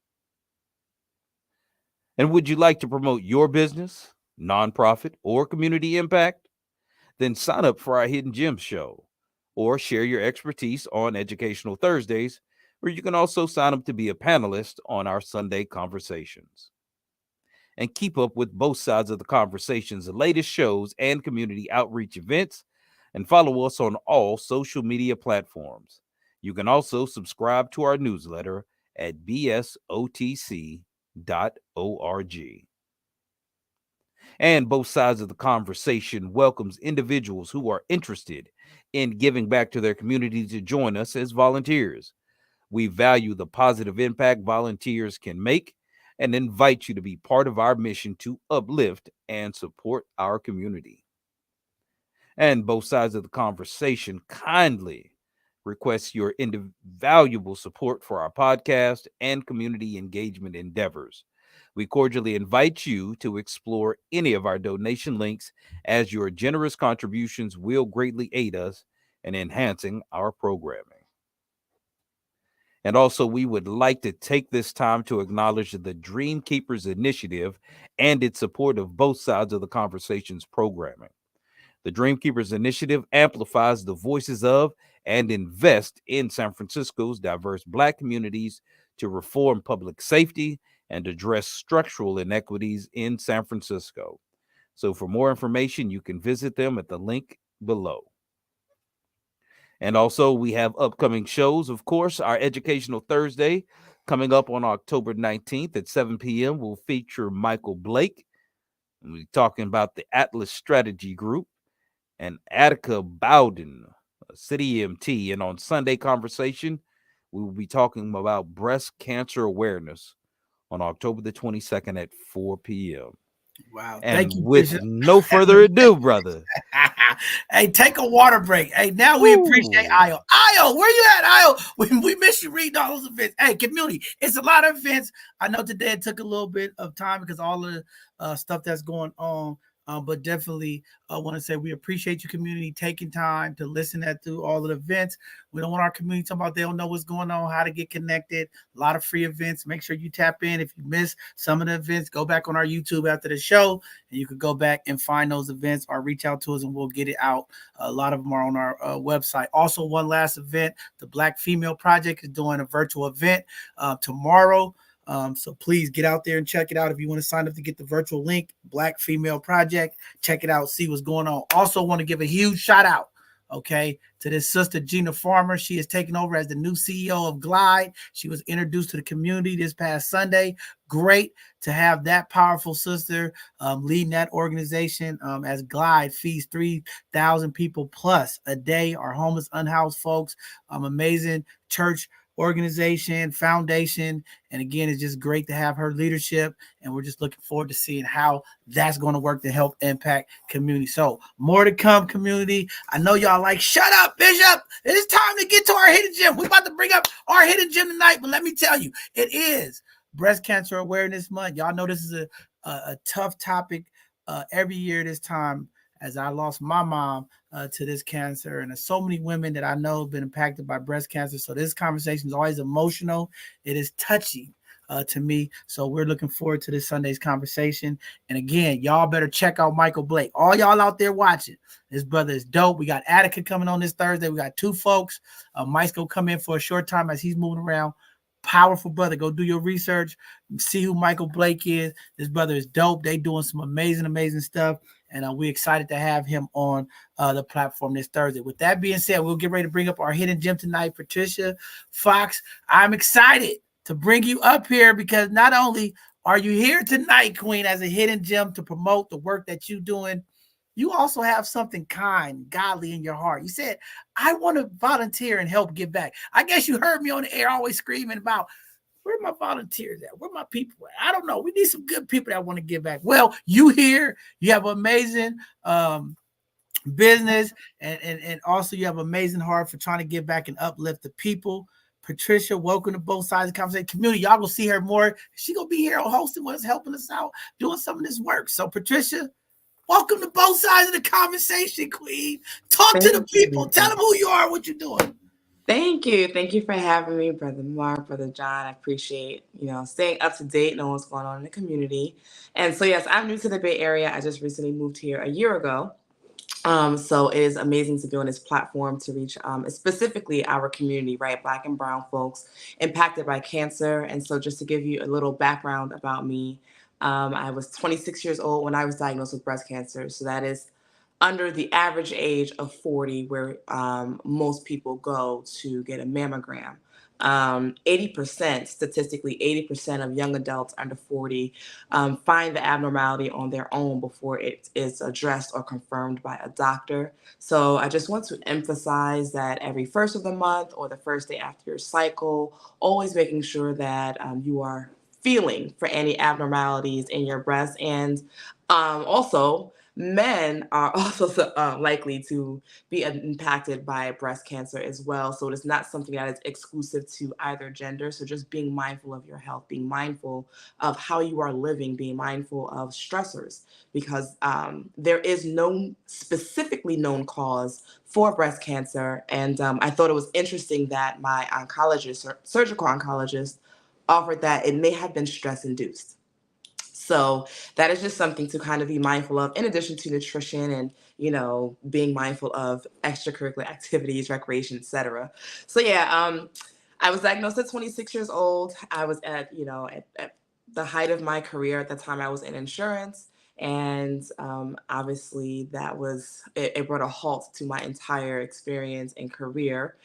And would you like to promote your business, nonprofit, or community impact? Then sign up for our Hidden Gems show or share your expertise on Educational Thursdays, where you can also sign up to be a panelist on our Sunday conversations. And keep up with both sides of the conversation's latest shows and community outreach events, and follow us on all social media platforms. You can also subscribe to our newsletter at bsotc.org. And both sides of the conversation welcomes individuals who are interested in giving back to their community to join us as volunteers. We value the positive impact volunteers can make and invite you to be part of our mission to uplift and support our community. And both sides of the conversation kindly request your invaluable support for our podcast and community engagement endeavors. We cordially invite you to explore any of our donation links, as your generous contributions will greatly aid us in enhancing our programming. And also, we would like to take this time to acknowledge the Dream Keepers Initiative and its support of both sides of the conversation's programming. The Dream Keepers Initiative amplifies the voices of and invests in San Francisco's diverse Black communities to reform public safety and address structural inequities in San Francisco. So for more information, you can visit them at the link below. And also, we have upcoming shows. Of course, our Educational Thursday coming up on October 19th at 7 p.m. will feature Michael Blake. We'll be talking about the Atlas Strategy Group, and Attica Bowden, City EMT. And on Sunday Conversation, we will be talking about breast cancer awareness on October the 22nd at 4 p.m. Wow. And Thank you, with Bishop. no further ado, brother. Hey, take a water break. Hey, now we appreciate Ooh. Io. Io, where you at, Io? We miss you reading all those events. Hey, community, it's a lot of events. I know today it took a little bit of time because all of the stuff that's going on. But definitely want to say we appreciate your community taking time to listen through all of the events. We don't want our community talking about they don't know what's going on, how to get connected. A lot of free events. Make sure you tap in. If you miss some of the events, go back on our YouTube after the show, and you can go back and find those events or reach out to us and we'll get it out. A lot of them are on our website. Also, one last event, the Black Female Project is doing a virtual event tomorrow. So please get out there and check it out. If you want to sign up to get the virtual link, Black Female Project, check it out, see what's going on. Also want to give a huge shout out, okay, to this sister, Gina Farmer. She is taking over as the new CEO of Glide. She was introduced to the community this past Sunday. Great to have that powerful sister leading that organization as Glide feeds 3,000 people plus a day, our homeless, unhoused folks. Amazing church organization, foundation. And again, it's just great to have her leadership. And we're just looking forward to seeing how that's going to work to help impact community. So more to come, community. I know y'all like, shut up, Bishop. It is time to get to our hidden gem. We're about to bring up our hidden gem tonight, but let me tell you, it is Breast Cancer Awareness Month. Y'all know this is a tough topic every year this time, as I lost my mom to this cancer. And there's so many women that I know have been impacted by breast cancer. So this conversation is always emotional. It is touching to me. So we're looking forward to this Sunday's conversation. And again, y'all better check out Michael Blake. All y'all out there watching, this brother is dope. We got Attica coming on this Thursday. We got two folks. Mike's going to come in for a short time as he's moving around. Powerful brother. Go do your research. See who Michael Blake is. This brother is dope. They doing some amazing stuff. And we're excited to have him on the platform this Thursday. With that being said, we'll get ready to bring up our hidden gem tonight, Patricia Fox. I'm excited to bring you up here because not only are you here tonight, Queen, as a hidden gem to promote the work that you're doing, you also have something kind, godly in your heart. You said, I want to volunteer and help give back. I guess you heard me on the air always screaming about, where my volunteers at? Where my people at? I don't know. We need some good people that want to give back. Well, you here, you have amazing business, and also you have amazing heart for trying to give back and uplift the people. Patricia, welcome to Both Sides of the Conversation community. Y'all gonna see her more. She gonna be here hosting with us, helping us out, doing some of this work. So, Patricia, welcome to Both Sides of the Conversation, Queen. Talk to the people. Tell them who you are, what you're doing. Thank you. Thank you for having me, Brother Mark, Brother John. I appreciate, staying up to date, knowing what's going on in the community. And so, yes, I'm new to the Bay Area. I just recently moved here a year ago. So it is amazing to be on this platform to reach specifically our community, right? Black and brown folks impacted by cancer. And so just to give you a little background about me, I was 26 years old when I was diagnosed with breast cancer. So that is under the average age of 40, where most people go to get a mammogram. 80%, statistically, 80% of young adults under 40 find the abnormality on their own before it is addressed or confirmed by a doctor. So I just want to emphasize that every first of the month or the first day after your cycle, always making sure that you are feeling for any abnormalities in your breast. And also, men are also likely to be impacted by breast cancer as well. So it is not something that is exclusive to either gender. So just being mindful of your health, being mindful of how you are living, being mindful of stressors, because there is no specifically known cause for breast cancer. And I thought it was interesting that my oncologist, surgical oncologist, offered that it may have been stress induced. So that is just something to kind of be mindful of, in addition to nutrition and, being mindful of extracurricular activities, recreation, etc. So yeah, I was diagnosed at 26 years old. I was at the height of my career at the time. I was in insurance. And obviously it brought a halt to my entire experience and career.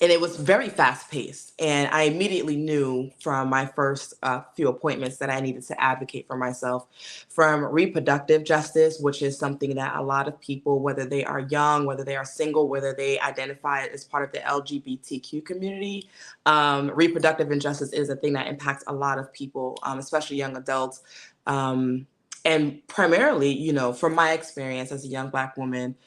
And it was very fast paced. And I immediately knew from my first few appointments that I needed to advocate for myself, from reproductive justice, which is something that a lot of people, whether they are young, whether they are single, whether they identify as part of the LGBTQ community, reproductive injustice is a thing that impacts a lot of people, especially young adults. And primarily, from my experience as a young Black woman,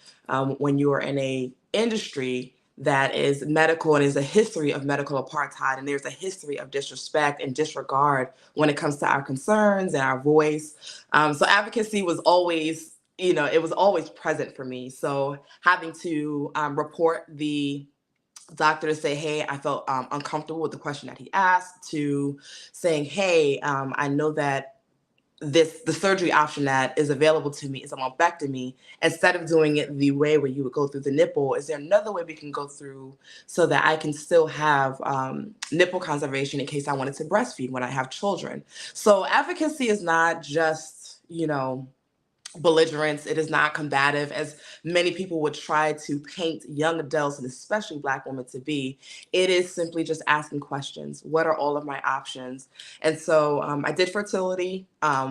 when you are in a industry that is medical and is a history of medical apartheid, and there's a history of disrespect and disregard when it comes to our concerns and our voice. So advocacy was always, it was always present for me. So having to report the doctor to say, hey, I felt uncomfortable with the question that he asked, to saying, hey, I know that the surgery option that is available to me is a lumpectomy. Instead of doing it the way where you would go through the nipple, is there another way we can go through so that I can still have nipple conservation in case I wanted to breastfeed when I have children? So advocacy is not just, belligerence. It is not combative, as many people would try to paint young adults and especially Black women to be. It is simply just asking questions. What are all of my options? And so I did fertility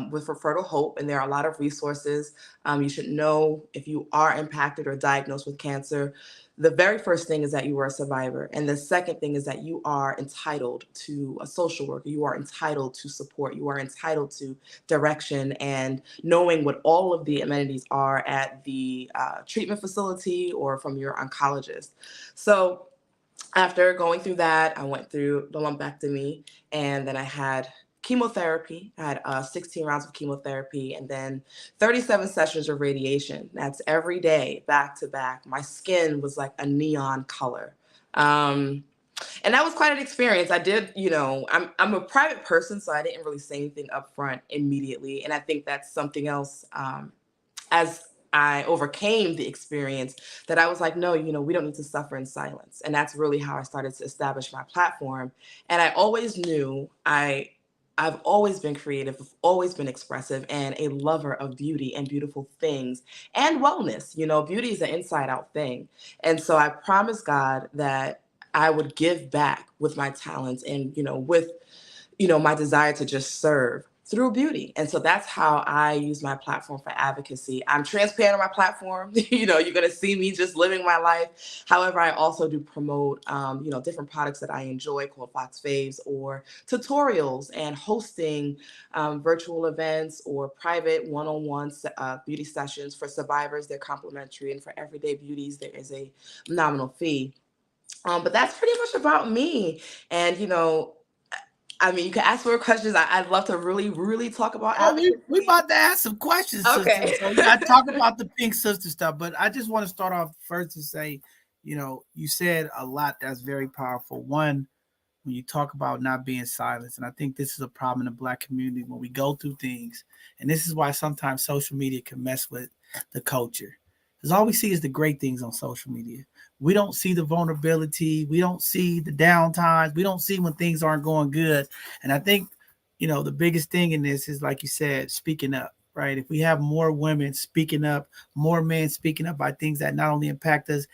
with Fertile Hope, and there are a lot of resources. You should know if you are impacted or diagnosed with cancer. The very first thing is that you are a survivor. And the second thing is that you are entitled to a social worker. You are entitled to support. You are entitled to direction and knowing what all of the amenities are at the treatment facility or from your oncologist. So after going through that, I went through the lumpectomy, and then I had chemotherapy. I had 16 rounds of chemotherapy and then 37 sessions of radiation. That's every day, back to back. My skin was like a neon color. And that was quite an experience. I did, I'm a private person, so I didn't really say anything up front immediately. And I think that's something else, as I overcame the experience, that I was like, no, we don't need to suffer in silence. And that's really how I started to establish my platform. And I always knew I've always been creative, I've always been expressive, and a lover of beauty and beautiful things and wellness. Beauty is an inside out thing. And so I promised God that I would give back with my talents and, with, my desire to just serve. through beauty. And so that's how I use my platform for advocacy. I'm transparent on my platform. You're going to see me just living my life. However, I also do promote, different products that I enjoy called Fox Faves, or tutorials and hosting virtual events or private one-on-one beauty sessions for survivors. They're complimentary. And for everyday beauties, there is a nominal fee. But that's pretty much about me. And, you can ask more questions. I'd love to really, really talk about advocacy. We about to ask some questions, Okay. sister. So we got to talk about the Pink Sister stuff. But I just want to start off first to say, you said a lot that's very powerful. One, when you talk about not being silenced, and I think this is a problem in the Black community when we go through things, and this is why sometimes social media can mess with the culture. Because all we see is the great things on social media. We don't see the vulnerability. We don't see the downtimes. We don't see when things aren't going good. And I think, the biggest thing in this is, like you said, speaking up, right? If we have more women speaking up, more men speaking up by things that not only impact us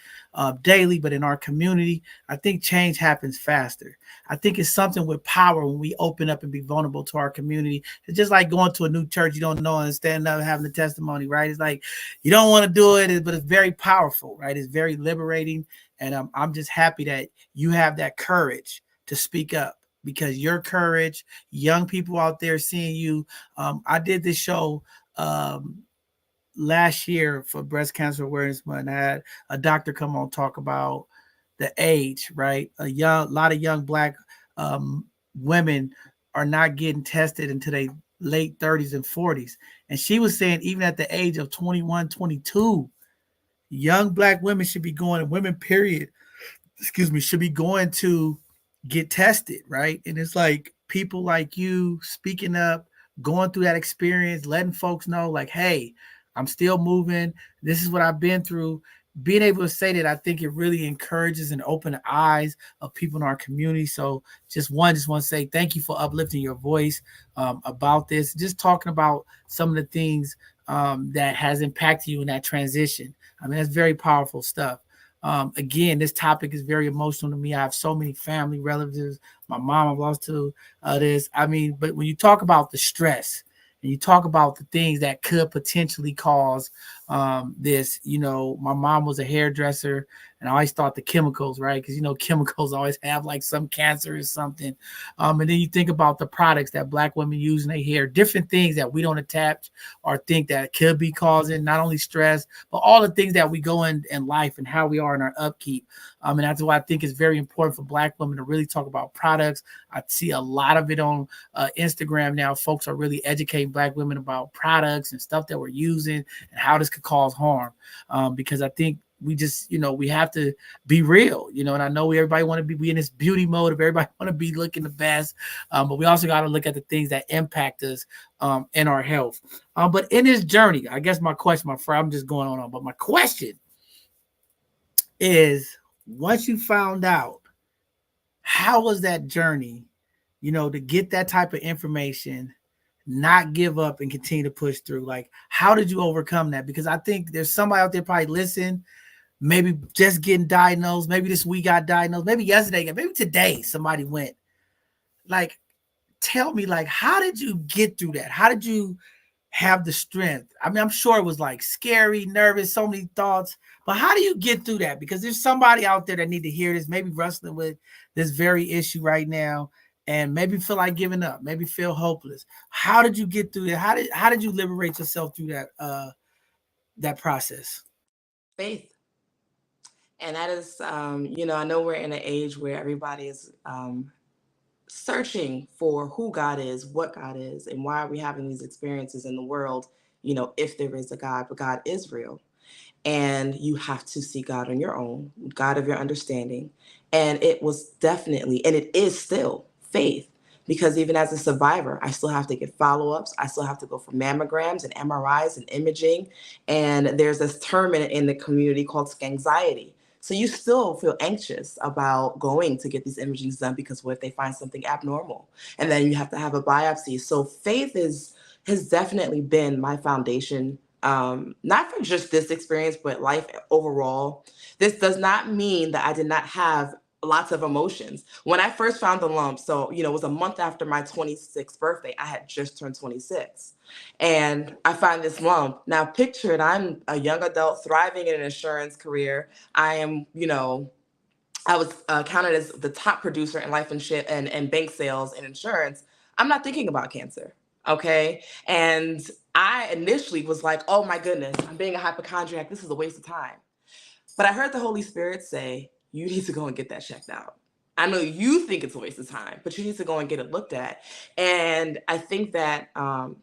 daily, but in our community, I think change happens faster. I think it's something with power when we open up and be vulnerable to our community. It's just like going to a new church you don't know and standing up and having a testimony, right? It's like you don't want to do it, but it's very powerful, right? It's very liberating. And I'm just happy that you have that courage to speak up, because your courage, young people out there seeing you. I did this show last year for Breast Cancer Awareness Month. I had a doctor come on talk about the age, right? A lot of young Black women are not getting tested until they late 30s and 40s. And she was saying even at the age of 21, 22, young Black women should be going, women period, should be going to get tested, right? And it's like people like you speaking up, going through that experience, letting folks know like, hey, I'm still moving. This is what I've been through. Being able to say that, I think it really encourages and opens the eyes of people in our community. So just want to say thank you for uplifting your voice about this, just talking about some of the things that has impacted you in that transition. I mean, that's very powerful stuff. Again, this topic is very emotional to me. I have so many family relatives. My mom I've lost to this. I mean, but when you talk about the stress and you talk about the things that could potentially cause this, my mom was a hairdresser, and I always thought the chemicals, right? Because, chemicals always have like some cancer or something. And then you think about the products that Black women use in their hair, different things that we don't attach or think that could be causing not only stress, but all the things that we go in life and how we are in our upkeep. And that's why I think it's very important for Black women to really talk about products. I see a lot of it on Instagram now. Folks are really educating Black women about products and stuff that we're using and how this could cause harm. Because I think we just, we have to be real, and I know everybody want to be in this beauty mode of everybody want to be looking the best. But we also got to look at the things that impact us in our health. But in this journey, I guess my question, my friend, I'm just going on, but my question is, once you found out, how was that journey, to get that type of information, not give up and continue to push through? Like, how did you overcome that? Because I think there's somebody out there probably listen, maybe just getting diagnosed, maybe this week got diagnosed, maybe yesterday, maybe today somebody went. Like, tell me, like, how did you get through that? How did you have the strength? I mean, I'm sure it was like scary, nervous, so many thoughts, but how do you get through that? Because there's somebody out there that need to hear this, maybe wrestling with this very issue right now, and maybe feel like giving up, maybe feel hopeless. How did you get through that? How did you liberate yourself through that process? Faith. And that is, I know we're in an age where everybody is searching for who God is, what God is, and why are we having these experiences in the world, if there is a God, but God is real. And you have to see God on your own, God of your understanding. And it was definitely, and it is still faith, because even as a survivor, I still have to get follow-ups. I still have to go for mammograms and MRIs and imaging. And there's this term in the community called anxiety. So you still feel anxious about going to get these imagings done, because what if they find something abnormal? And then you have to have a biopsy. So faith has definitely been my foundation, not for just this experience, but life overall. This does not mean that I did not have lots of emotions. When I first found the lump, so, it was a month after my 26th birthday. I had just turned 26. And I find this lump. Now, picture it, I'm a young adult thriving in an insurance career. I am, I was counted as the top producer in life and bank sales and insurance. I'm not thinking about cancer. Okay. And I initially was like, oh my goodness, I'm being a hypochondriac. This is a waste of time. But I heard the Holy Spirit say, you need to go and get that checked out. I know you think it's a waste of time, but you need to go and get it looked at. And I think that,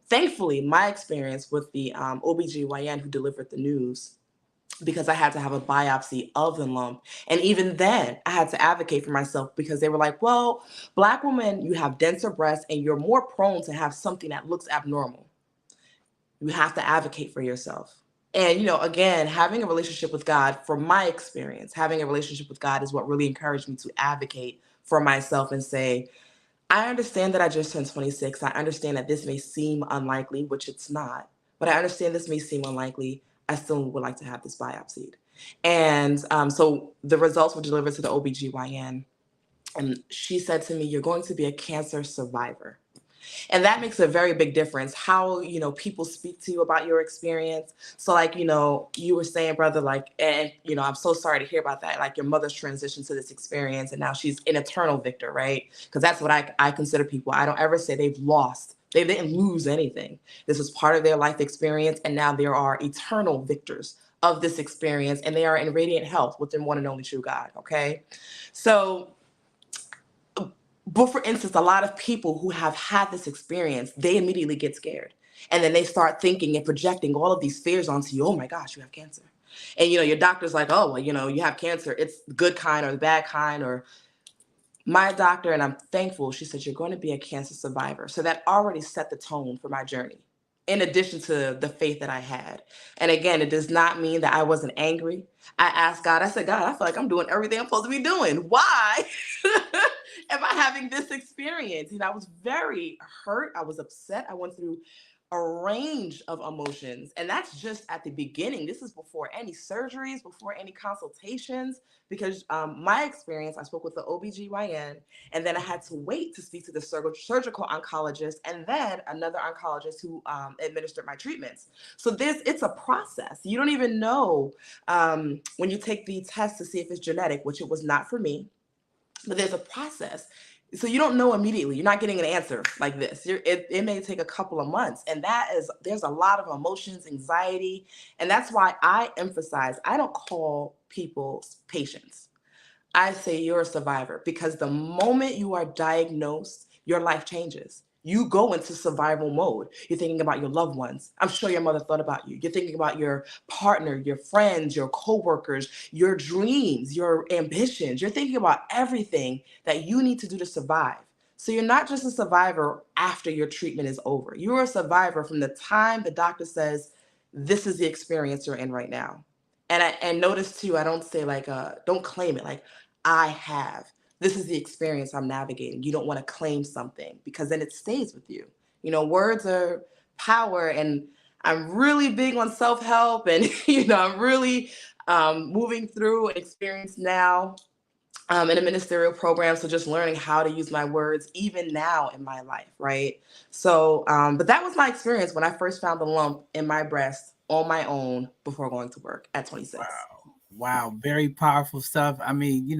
thankfully, my experience with the OBGYN who delivered the news, because I had to have a biopsy of the lump. And even then, I had to advocate for myself because they were like, well, Black women, you have denser breasts and you're more prone to have something that looks abnormal. You have to advocate for yourself. And, again, having a relationship with God, from my experience, having a relationship with God is what really encouraged me to advocate for myself and say, I understand that I just turned 26. I understand that this may seem unlikely, which it's not, but I understand this may seem unlikely. I still would like to have this biopsied. And so the results were delivered to the OBGYN. And she said to me, you're going to be a cancer survivor. And that makes a very big difference, how, people speak to you about your experience. So like, you were saying, brother, like, and, I'm so sorry to hear about that. Like your mother's transitioned to this experience and now she's an eternal victor, right? Because that's what I consider people. I don't ever say they've lost. They didn't lose anything. This was part of their life experience. And now there are eternal victors of this experience. And they are in radiant health with their one and only true God. Okay. So, but for instance, a lot of people who have had this experience, they immediately get scared. And then they start thinking and projecting all of these fears onto you. Oh my gosh, you have cancer. And, your doctor's like, oh, well, you have cancer. It's the good kind or the bad kind. Or my doctor, and I'm thankful, she said, you're going to be a cancer survivor. So that already set the tone for my journey, in addition to the faith that I had. And again, it does not mean that I wasn't angry. I asked God, I said, God, I feel like I'm doing everything I'm supposed to be doing. Why am I having this experience? I was very hurt. I was upset. I went through a range of emotions. And that's just at the beginning. This is before any surgeries, before any consultations, because my experience, I spoke with the OBGYN, and then I had to wait to speak to the surgical oncologist and then another oncologist who administered my treatments. So it's a process. You don't even know when you take the test to see if it's genetic, which it was not for me, but there's a process. So you don't know immediately. You're not getting an answer like this. It may take a couple of months. And there's a lot of emotions, anxiety. And that's why I emphasize, I don't call people patients. I say you're a survivor, because the moment you are diagnosed, your life changes. You go into survival mode. You're thinking about your loved ones. I'm sure your mother thought about you. You're thinking about your partner, your friends, your coworkers, your dreams, your ambitions. You're thinking about everything that you need to do to survive. So you're not just a survivor after your treatment is over. You're a survivor from the time the doctor says, this is the experience you're in right now. And notice too, I don't say like, don't claim it. Like, I have. This is the experience I'm navigating. You don't want to claim something, because then it stays with you. Words are power, and I'm really big on self-help, and, I'm really moving through an experience now in a ministerial program. So just learning how to use my words even now in my life, right? So, but that was my experience when I first found the lump in my breast on my own before going to work at 26. Wow. Very powerful stuff. I mean,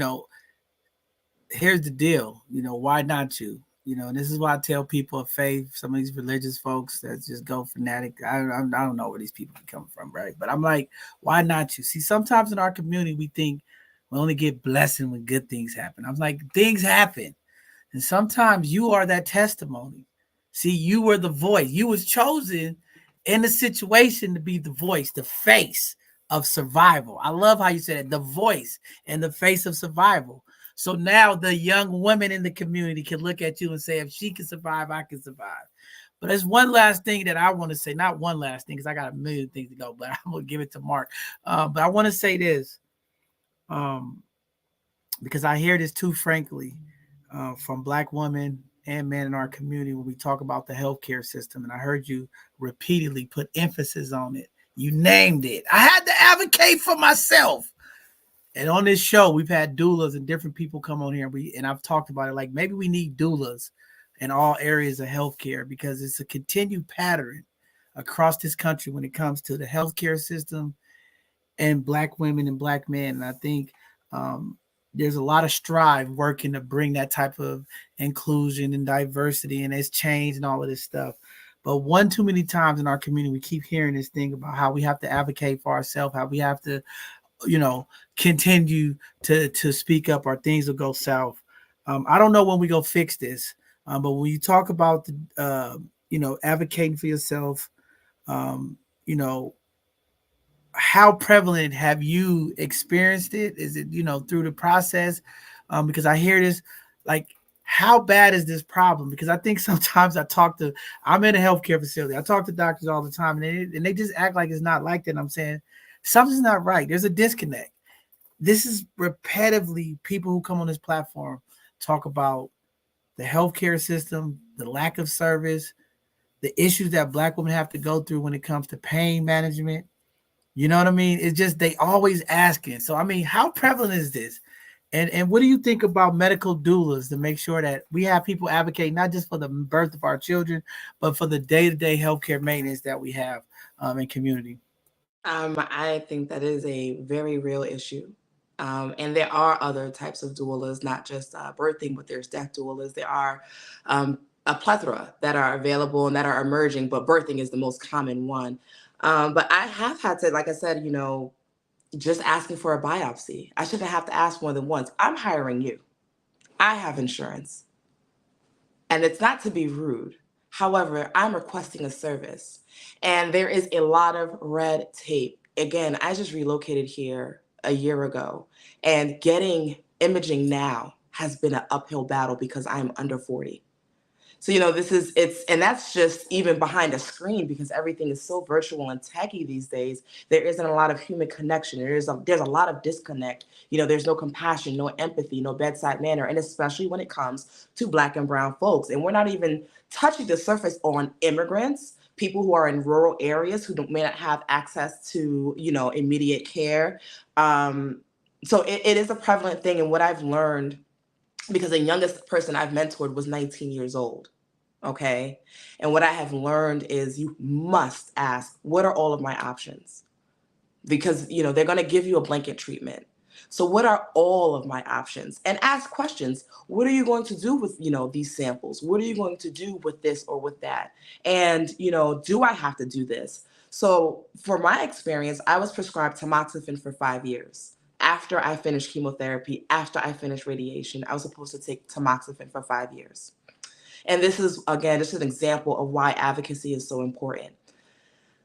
here's the deal, why not you? And this is why I tell people of faith, some of these religious folks that just go fanatic. I don't know where these people come from, right? But I'm like, why not you? See, sometimes in our community, we think we only get blessing when good things happen. I'm like, things happen. And sometimes you are that testimony. See, you were the voice. You was chosen in the situation to be the voice, the face of survival. I love how you said it, the voice and the face of survival. So now the young women in the community can look at you and say, if she can survive, I can survive. But there's one last thing that I want to say, not one last thing, because I got a million things to go, but I'm going to give it to Mark. But I want to say this, because I hear this too, frankly, from Black women and men in our community when we talk about the healthcare system. And I heard you repeatedly put emphasis on it. You named it. I had to advocate for myself. And on this show, we've had doulas and different people come on here. And I've talked about it. Like maybe we need doulas in all areas of healthcare because it's a continued pattern across this country when it comes to the healthcare system and Black women and Black men. And I think there's a lot of strive working to bring that type of inclusion and diversity and it's change and all of this stuff. But one too many times in our community, we keep hearing this thing about how we have to advocate for ourselves, how we have to continue to speak up or things will go south. I don't know when we go fix this, but when you talk about the advocating for yourself, how prevalent have you experienced it? Is it through the process? Because I hear this, like, how bad is this problem? Because I think sometimes I'm in a healthcare facility. I talk to doctors all the time, and they just act like it's not like that. And I'm saying something's not right. There's a disconnect. This is repetitively people who come on this platform talk about the healthcare system, the lack of service, the issues that Black women have to go through when it comes to pain management. You know what I mean? It's just they always asking. So, I mean, how prevalent is this? And what do you think about medical doulas to make sure that we have people advocate not just for the birth of our children, but for the day-to-day healthcare maintenance that we have in community? I think that is a very real issue. And there are other types of doulas, not just birthing, but there's death doulas. There are a plethora that are available and that are emerging, but birthing is the most common one. But I have had to, like I said, just asking for a biopsy. I shouldn't have to ask more than once. I'm hiring you. I have insurance. And it's not to be rude. However, I'm requesting a service. And there is a lot of red tape. Again, I just relocated here a year ago, and getting imaging now has been an uphill battle because I'm under 40. So, and that's just even behind a screen because everything is so virtual and techy these days. There isn't a lot of human connection. There's a lot of disconnect. There's no compassion, no empathy, no bedside manner, and especially when it comes to Black and brown folks. And we're not even touching the surface on immigrants, people who are in rural areas who may not have access to, immediate care. So it is a prevalent thing. And what I've learned, because the youngest person I've mentored was 19 years old. Okay. And what I have learned is you must ask, what are all of my options? Because, they're going to give you a blanket treatment. So what are all of my options? And ask questions. What are you going to do with, these samples? What are you going to do with this or with that? And, do I have to do this? So for my experience, I was prescribed tamoxifen for 5 years. After I finished chemotherapy, after I finished radiation, I was supposed to take tamoxifen for 5 years. And this is, again, just an example of why advocacy is so important.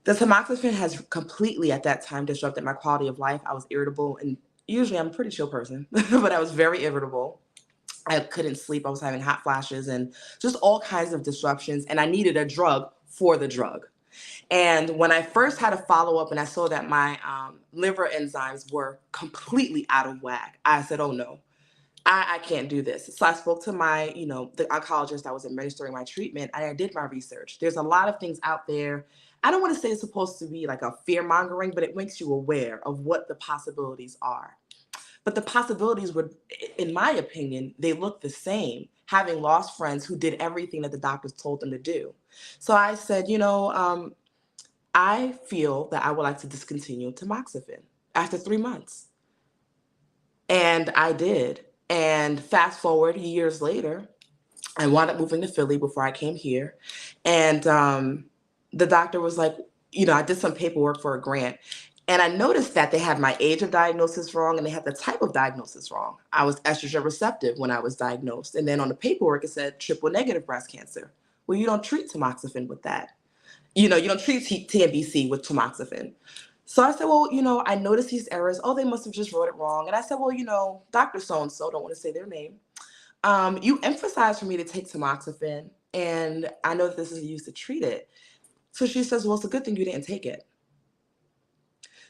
The tamoxifen has completely, at that time, disrupted my quality of life. I was irritable, and usually I'm a pretty chill person, but I was very irritable. I couldn't sleep. I was having hot flashes and just all kinds of disruptions, and I needed a drug for the drug. And when I first had a follow-up and I saw that my liver enzymes were completely out of whack, I said, oh no, I can't do this. So I spoke to my, the oncologist that was administering my treatment, and I did my research. There's a lot of things out there. I don't want to say it's supposed to be like a fear mongering, but it makes you aware of what the possibilities are. But the possibilities would, in my opinion, they look the same, having lost friends who did everything that the doctors told them to do. So I said, I feel that I would like to discontinue tamoxifen after 3 months. And I did. And fast forward years later, I wound up moving to Philly before I came here. And the doctor was like, I did some paperwork for a grant. And I noticed that they had my age of diagnosis wrong and they had the type of diagnosis wrong. I was estrogen receptive when I was diagnosed. And then on the paperwork, it said triple negative breast cancer. Well, you don't treat tamoxifen with that. You don't treat TNBC with tamoxifen. So I said, well, I noticed these errors. Oh, they must have just wrote it wrong. And I said, well, Dr. So-and-so, don't want to say their name. You emphasized for me to take tamoxifen, and I know that this is used to treat it. So she says, well, it's a good thing you didn't take it.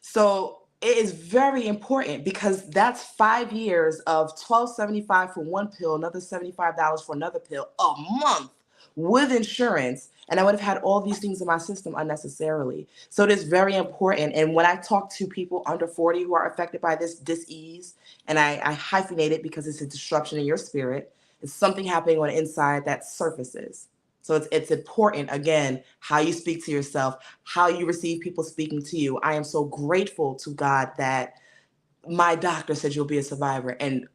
So it is very important because that's 5 years of $12.75 for one pill, another $75 for another pill a month with insurance, and I would have had all these things in my system unnecessarily. So it is very important. And when I talk to people under 40 who are affected by this dis-ease, and I hyphenate it because it's a disruption in your spirit, it's something happening on the inside that surfaces. So it's important, again, how you speak to yourself, how you receive people speaking to you. I am so grateful to God that my doctor said you'll be a survivor, and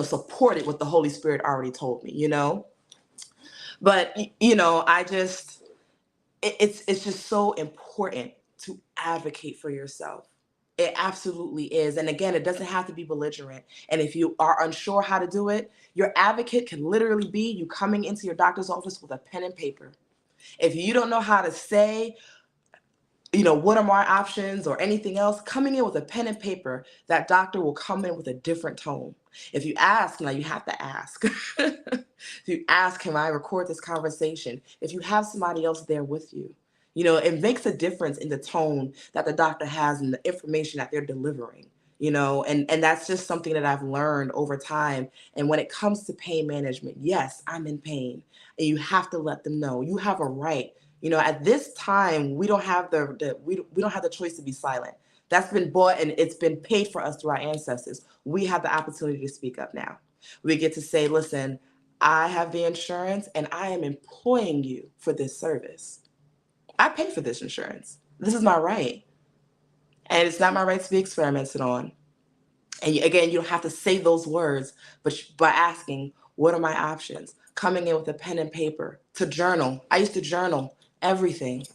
supported what the Holy Spirit already told me. But I just it's just so important to advocate for yourself. It absolutely is. And again, it doesn't have to be belligerent. And if you are unsure how to do it, your advocate can literally be you coming into your doctor's office with a pen and paper. If you don't know how to say, what are my options or anything else, coming in with a pen and paper, that doctor will come in with a different tone. If you ask, now you have to ask. If you ask, can I record this conversation? If you have somebody else there with you, it makes a difference in the tone that the doctor has and the information that they're delivering, and that's just something that I've learned over time. And when it comes to pain management, yes, I'm in pain, and you have to let them know you have a right. At this time, we don't have we don't have the choice to be silent. That's been bought and it's been paid for us through our ancestors. We have the opportunity to speak up now. We get to say, listen, I have the insurance and I am employing you for this service. I pay for this insurance. This is my right. And it's not my right to be experimented on. And again, you don't have to say those words, but by asking, what are my options? Coming in with a pen and paper to journal. I used to journal everything.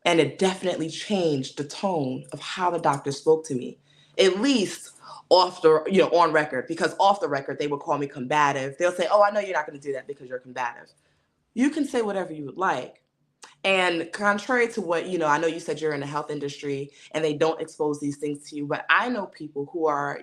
And it definitely changed the tone of how the doctor spoke to me, at least on record, because off the record, they would call me combative. They'll say, oh, I know you're not going to do that because you're combative. You can say whatever you would like. And contrary to what, I know you said you're in the health industry and they don't expose these things to you, but I know people who are,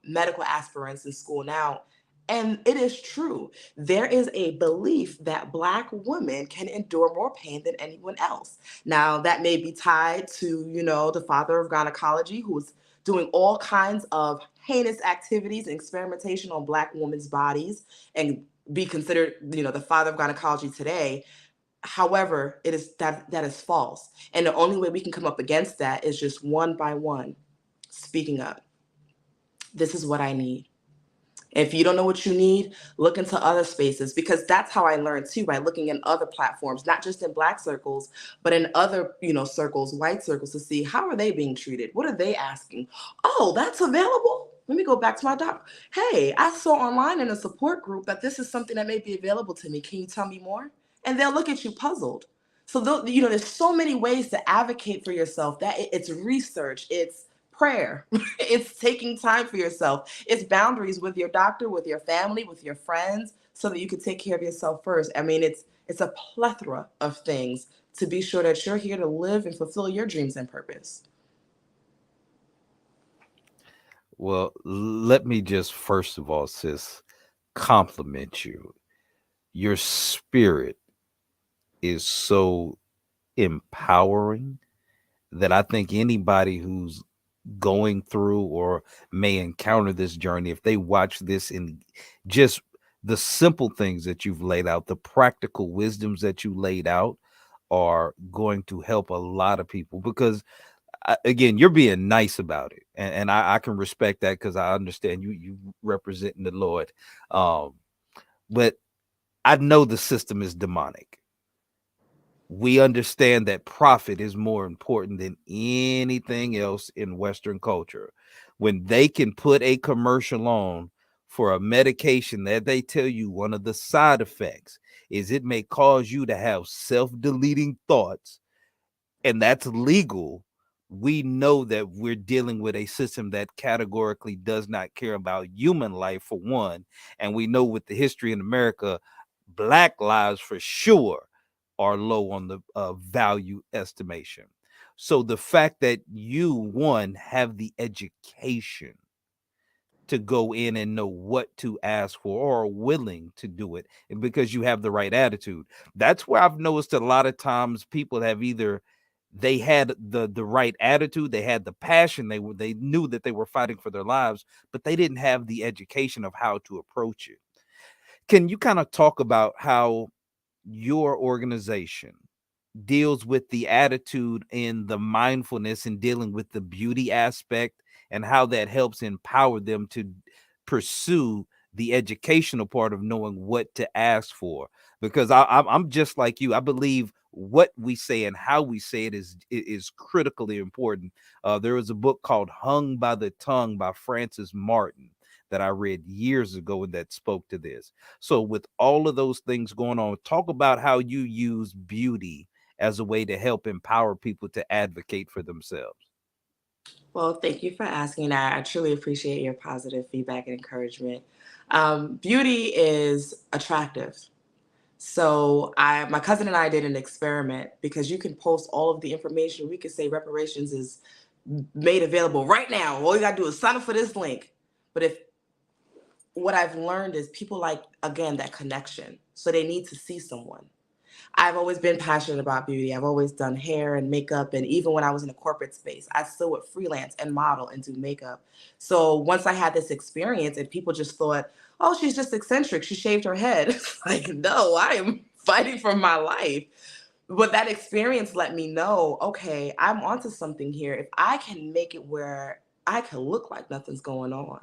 medical aspirants in school now. And it is true. There is a belief that Black women can endure more pain than anyone else. Now, that may be tied to, the father of gynecology, who's doing all kinds of heinous activities and experimentation on Black women's bodies and be considered, the father of gynecology today. However, it is that is false. And the only way we can come up against that is just one by one speaking up. This is what I need. If you don't know what you need, look into other spaces, because that's how I learned too, by looking in other platforms, not just in Black circles, but in other, circles, white circles, to see how are they being treated? What are they asking? Oh, that's available. Let me go back to my doctor. Hey, I saw online in a support group that this is something that may be available to me. Can you tell me more? And they'll look at you puzzled. So, there's so many ways to advocate for yourself. That it's research, it's prayer, it's taking time for yourself, it's boundaries with your doctor, with your family, with your friends, so that you can take care of yourself first. I mean, it's a plethora of things to be sure that you're here to live and fulfill your dreams and purpose. Well, let me just first of all, sis, compliment you. Your spirit is so empowering that I think anybody who's going through or may encounter this journey, if they watch this and just the simple things that you've laid out, the practical wisdoms that you laid out, are going to help a lot of people. Because again, you're being nice about it, and I can respect that, because I understand you representing the Lord. But I know the system is demonic. We understand that profit is more important than anything else in Western culture. When they can put a commercial on for a medication that they tell you one of the side effects is it may cause you to have self-deleting thoughts, and that's legal, we know that we're dealing with a system that categorically does not care about human life, for one. And we know with the history in America, Black lives for sure are low on the value estimation. So the fact that you, one, have the education to go in and know what to ask for, or are willing to do it, and because you have the right attitude, that's where I've noticed a lot of times people have either they had the right attitude, they had the passion, they knew that they were fighting for their lives, but they didn't have the education of how to approach it. Can you kind of talk about how your organization deals with the attitude and the mindfulness and dealing with the beauty aspect and how that helps empower them to pursue the educational part of knowing what to ask for. Because I'm just like you. I believe what we say and how we say it is critically important. There was a book called Hung by the Tongue by Francis Martin that I read years ago and that spoke to this. So with all of those things going on, talk about how you use beauty as a way to help empower people to advocate for themselves. Well, thank you for asking that. I truly appreciate your positive feedback and encouragement. Beauty is attractive. So my cousin and I did an experiment because you can post all of the information. We could say reparations is made available right now. All you gotta do is sign up for this link. But if what I've learned is people like, again, that connection. So they need to see someone. I've always been passionate about beauty. I've always done hair and makeup. And even when I was in a corporate space, I still would freelance and model and do makeup. So once I had this experience and people just thought, oh, she's just eccentric. She shaved her head. It's like, no, I am fighting for my life. But that experience let me know, okay, I'm onto something here. If I can make it where I can look like nothing's going on,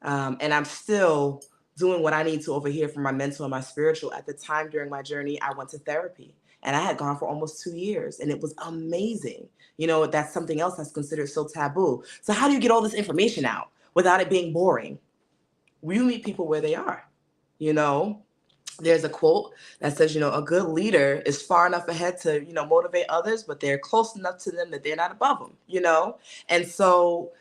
and I'm still doing what I need to over here for my mental and my spiritual. At the time during my journey, I went to therapy and I had gone for almost 2 years and it was amazing. You know, that's something else that's considered so taboo. So how do you get all this information out without it being boring? You meet people where they are, you know? There's a quote that says, a good leader is far enough ahead to, motivate others, but they're close enough to them that they're not above them. And so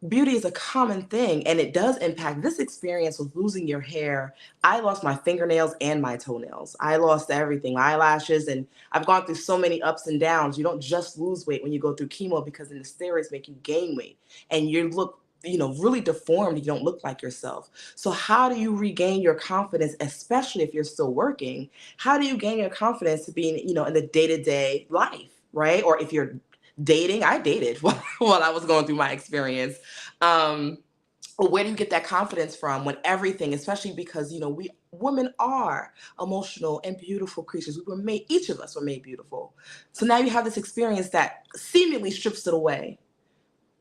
beauty is a common thing and it does impact this experience with losing your hair. I lost my fingernails and my toenails. I lost everything, my eyelashes, and I've gone through so many ups and downs. You don't just lose weight when you go through chemo because then the steroids make you gain weight and you look really deformed. You don't look like yourself. So how do you regain your confidence, especially if you're still working? How do you gain your confidence to be in the day-to-day life, right? Or if you're dating, I dated while I was going through my experience. Where do you get that confidence from when everything, especially because, we women are emotional and beautiful creatures. Each of us were made beautiful. So now you have this experience that seemingly strips it away.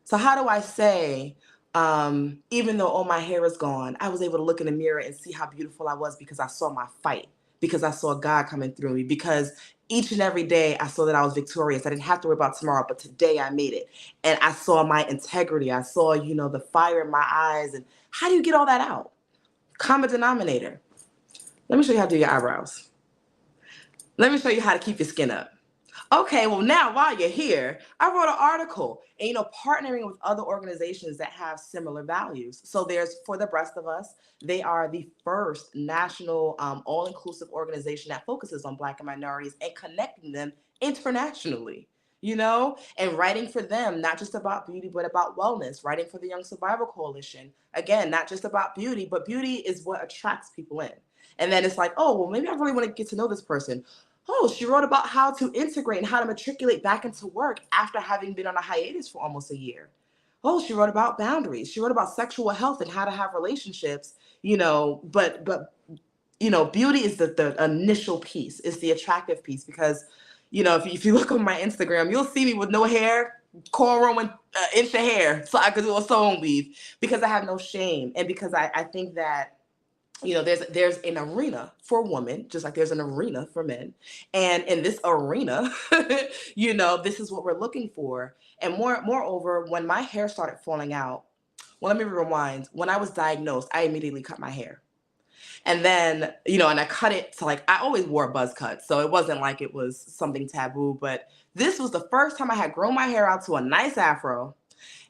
So how do I say, even though all my hair is gone, I was able to look in the mirror and see how beautiful I was because I saw my fight, because I saw God coming through me, because each and every day I saw that I was victorious. I didn't have to worry about tomorrow, but today I made it. And I saw my integrity. I saw, the fire in my eyes. And how do you get all that out? Common denominator. Let me show you how to do your eyebrows. Let me show you how to keep your skin up. Okay, well now while you're here, I wrote an article and partnering with other organizations that have similar values. So there's For the Breast of Us. They are the first national all-inclusive organization that focuses on Black and minorities and connecting them internationally. And writing for them, not just about beauty, but about wellness. Writing for the Young Survival Coalition. Again, not just about beauty, but beauty is what attracts people in. And then it's like, oh, well, maybe I really want to get to know this person. Oh, she wrote about how to integrate and how to matriculate back into work after having been on a hiatus for almost a year. Oh, she wrote about boundaries. She wrote about sexual health and how to have relationships, but beauty is the initial piece, is the attractive piece, because, if you look on my Instagram, you'll see me with no hair, cornrow and inch of hair so I could do a sewn weave because I have no shame. And because I think that there's an arena for women, just like there's an arena for men. And in this arena, this is what we're looking for. And moreover, when my hair started falling out, well, let me rewind. When I was diagnosed, I immediately cut my hair. And then, and I cut it to I always wore a buzz cut. So it wasn't like it was something taboo, but this was the first time I had grown my hair out to a nice afro.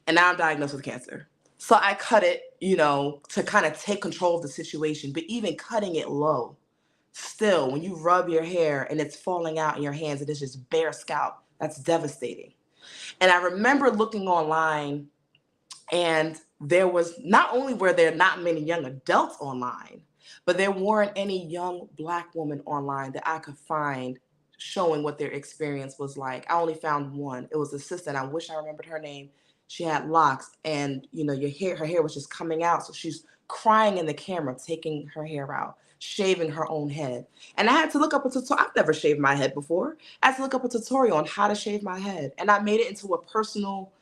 And now I'm diagnosed with cancer. So I cut it, to kind of take control of the situation, but even cutting it low, still, when you rub your hair and it's falling out in your hands and it's just bare scalp, that's devastating. And I remember looking online, and not only were there not many young adults online, but there weren't any young Black women online that I could find showing what their experience was like. I only found one. It was a sister, and I wish I remembered her name. She had locks, and her hair was just coming out. So she's crying in the camera, taking her hair out. shaving her own head. And I had to look up a tutorial. I've never shaved my head before. I had to look up a tutorial on how to shave my head. And I made it into a personal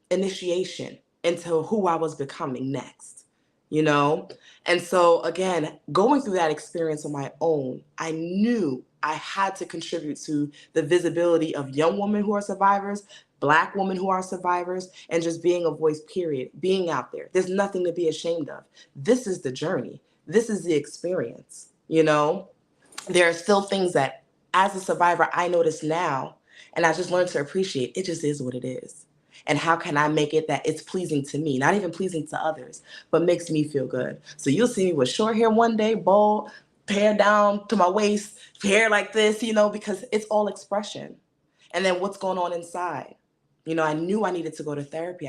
initiation into who I was becoming next, you know? And so again, going through that experience on my own, I knew I had to contribute to the visibility of young women who are survivors, Black women who are survivors, and just being a voice, period, being out there. There's nothing to be ashamed of. This is the journey. This is the experience, you know? There are still things that as a survivor, I notice now, and I just learned to appreciate it just is what it is. And how can I make it that it's pleasing to me, not even pleasing to others, but makes me feel good. So you'll see me with short hair one day, bald, hair down to my waist, hair like this, you know, because it's all expression. And then what's going on inside? You know, I knew I needed to go to therapy.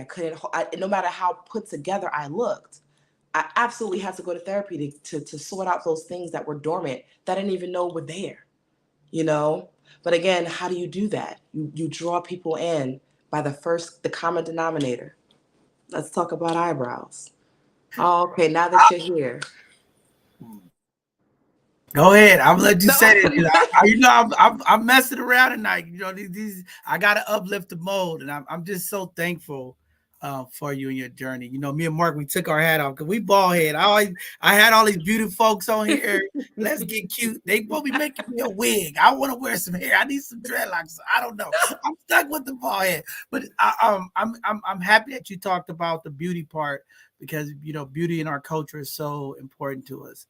No matter how put together I looked, I absolutely had to go to therapy to sort out those things that were dormant that I didn't even know were there, you know? But again, how do you do that? You draw people in by the common denominator. Let's talk about eyebrows. Oh, okay, now that you're here. Go ahead. I'm letting you No. say it. You know, I'm messing around tonight. You know, these I gotta uplift the mode, and I'm just so thankful for you and your journey. You know, me and Mark, we took our hat off because we bald head. I had all these beautiful folks on here. Let's get cute. They will be making me a wig. I want to wear some hair. I need some dreadlocks. I don't know. I'm stuck with the bald head, but I'm happy that you talked about the beauty part because you know beauty in our culture is so important to us.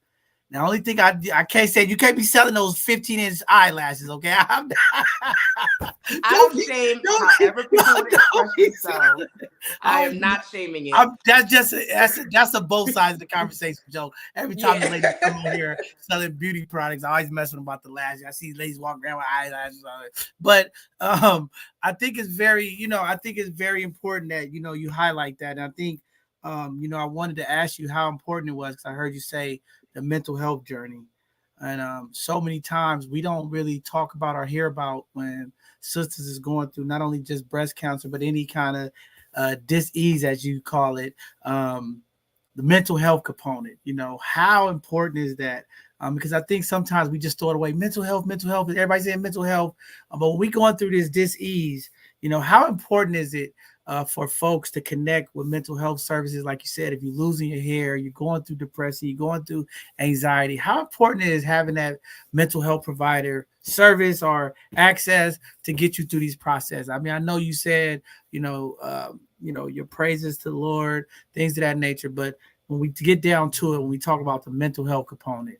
The only thing I can't say, you can't be selling those 15-inch eyelashes, okay? I don't shame however people would express themselves. I am not shaming it. That's a both sides of the conversation, Joe. Every time the ladies come on here selling beauty products, I always mess with them about the lashes. I see ladies walking around with eyelashes on it. But I think it's very important that you highlight that. And I think I wanted to ask you how important it was because I heard you say the mental health journey. And so many times we don't really talk about or hear about when sisters is going through not only just breast cancer, but any kind of dis-ease, as you call it, the mental health component. How important is that? Because I think sometimes we just throw it away. Mental health, everybody's saying mental health. But when we going through this dis-ease, how important is it for folks to connect with mental health services? Like you said, if you're losing your hair, you're going through depression, you're going through anxiety, how important it is having that mental health provider service or access to get you through these processes? I mean, I know you said, your praises to the Lord, things of that nature, but when we get down to it, when we talk about the mental health component,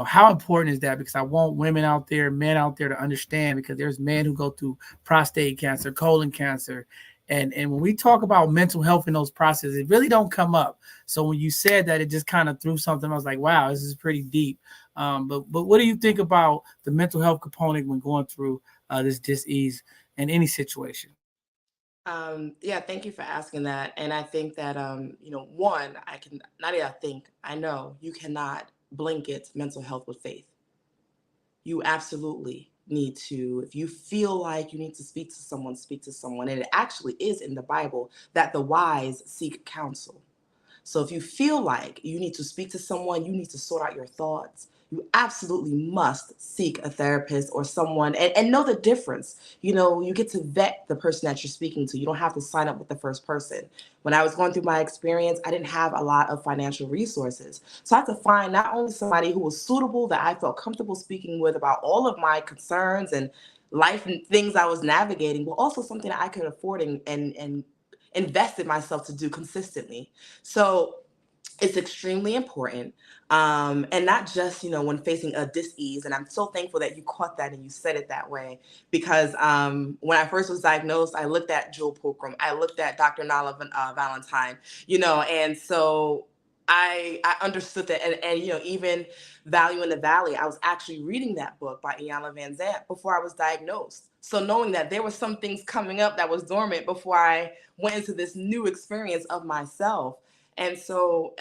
how important is that? Because I want women out there, men out there to understand, because there's men who go through prostate cancer, colon cancer. And when we talk about mental health in those processes, it really don't come up. So when you said that, it just kind of threw something. I was like, wow, this is pretty deep. But what do you think about the mental health component when going through this dis-ease in any situation? Thank you for asking that. And I think that, one, I know you cannot blanket mental health with faith. You absolutely need to, if you feel like you need to speak to someone, speak to someone. And it actually is in the Bible that the wise seek counsel. So if you feel like you need to speak to someone, you need to sort out your thoughts, you absolutely must seek a therapist or someone and know the difference. You get to vet the person that you're speaking to. You don't have to sign up with the first person. When I was going through my experience, I didn't have a lot of financial resources. So I had to find not only somebody who was suitable that I felt comfortable speaking with about all of my concerns and life and things I was navigating, but also something that I could afford and invest in myself to do consistently. So it's extremely important. And not just, when facing a dis-ease. And I'm so thankful that you caught that and you said it that way. Because when I first was diagnosed, I looked at Jewel Pookrum. I looked at Dr. Nala Valentine, and so I understood that. And even Value in the Valley, I was actually reading that book by Iyanla Vanzant before I was diagnosed. So knowing that there were some things coming up that was dormant before I went into this new experience of myself. And so,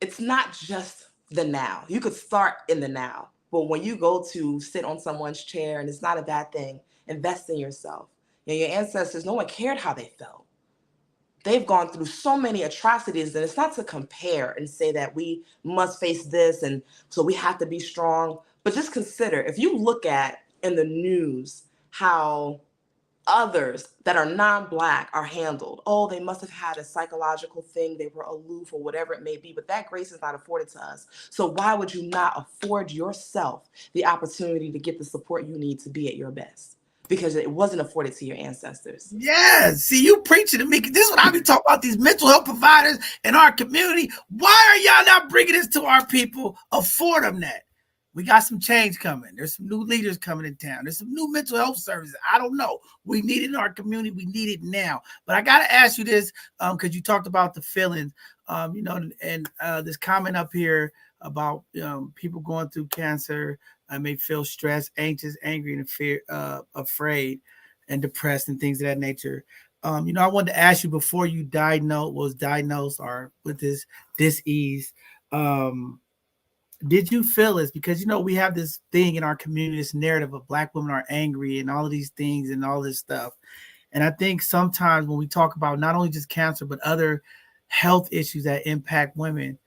it's not just the now. You could start in the now, but when you go to sit on someone's chair, and it's not a bad thing, invest in yourself. Your ancestors, no one cared how they felt. they've gone through so many atrocities, and it's not to compare and say that we must face this and so we have to be strong. But just consider, if you look at in the news how others that are non-Black are handled. Oh, they must have had a psychological thing. They were aloof or whatever it may be, but that grace is not afforded to us. So why would you not afford yourself the opportunity to get the support you need to be at your best? Because it wasn't afforded to your ancestors. Yeah, see, you preaching to me. This is what I be talking about, these mental health providers in our community. Why are y'all not bringing this to our people? Afford them that. We got some change coming. There's some new leaders coming in town. There's some new mental health services. I don't know. We need it in our community. We need it now. But I got to ask you this, because you talked about the feelings, and this comment up here about people going through cancer may feel stressed, anxious, angry, and afraid, and depressed, and things of that nature. I wanted to ask you, before you was diagnosed or with this disease, did you feel this? Because we have this thing in our community, this narrative of Black women are angry and all of these things and all this stuff. And I think sometimes when we talk about not only just cancer, but other health issues that impact women,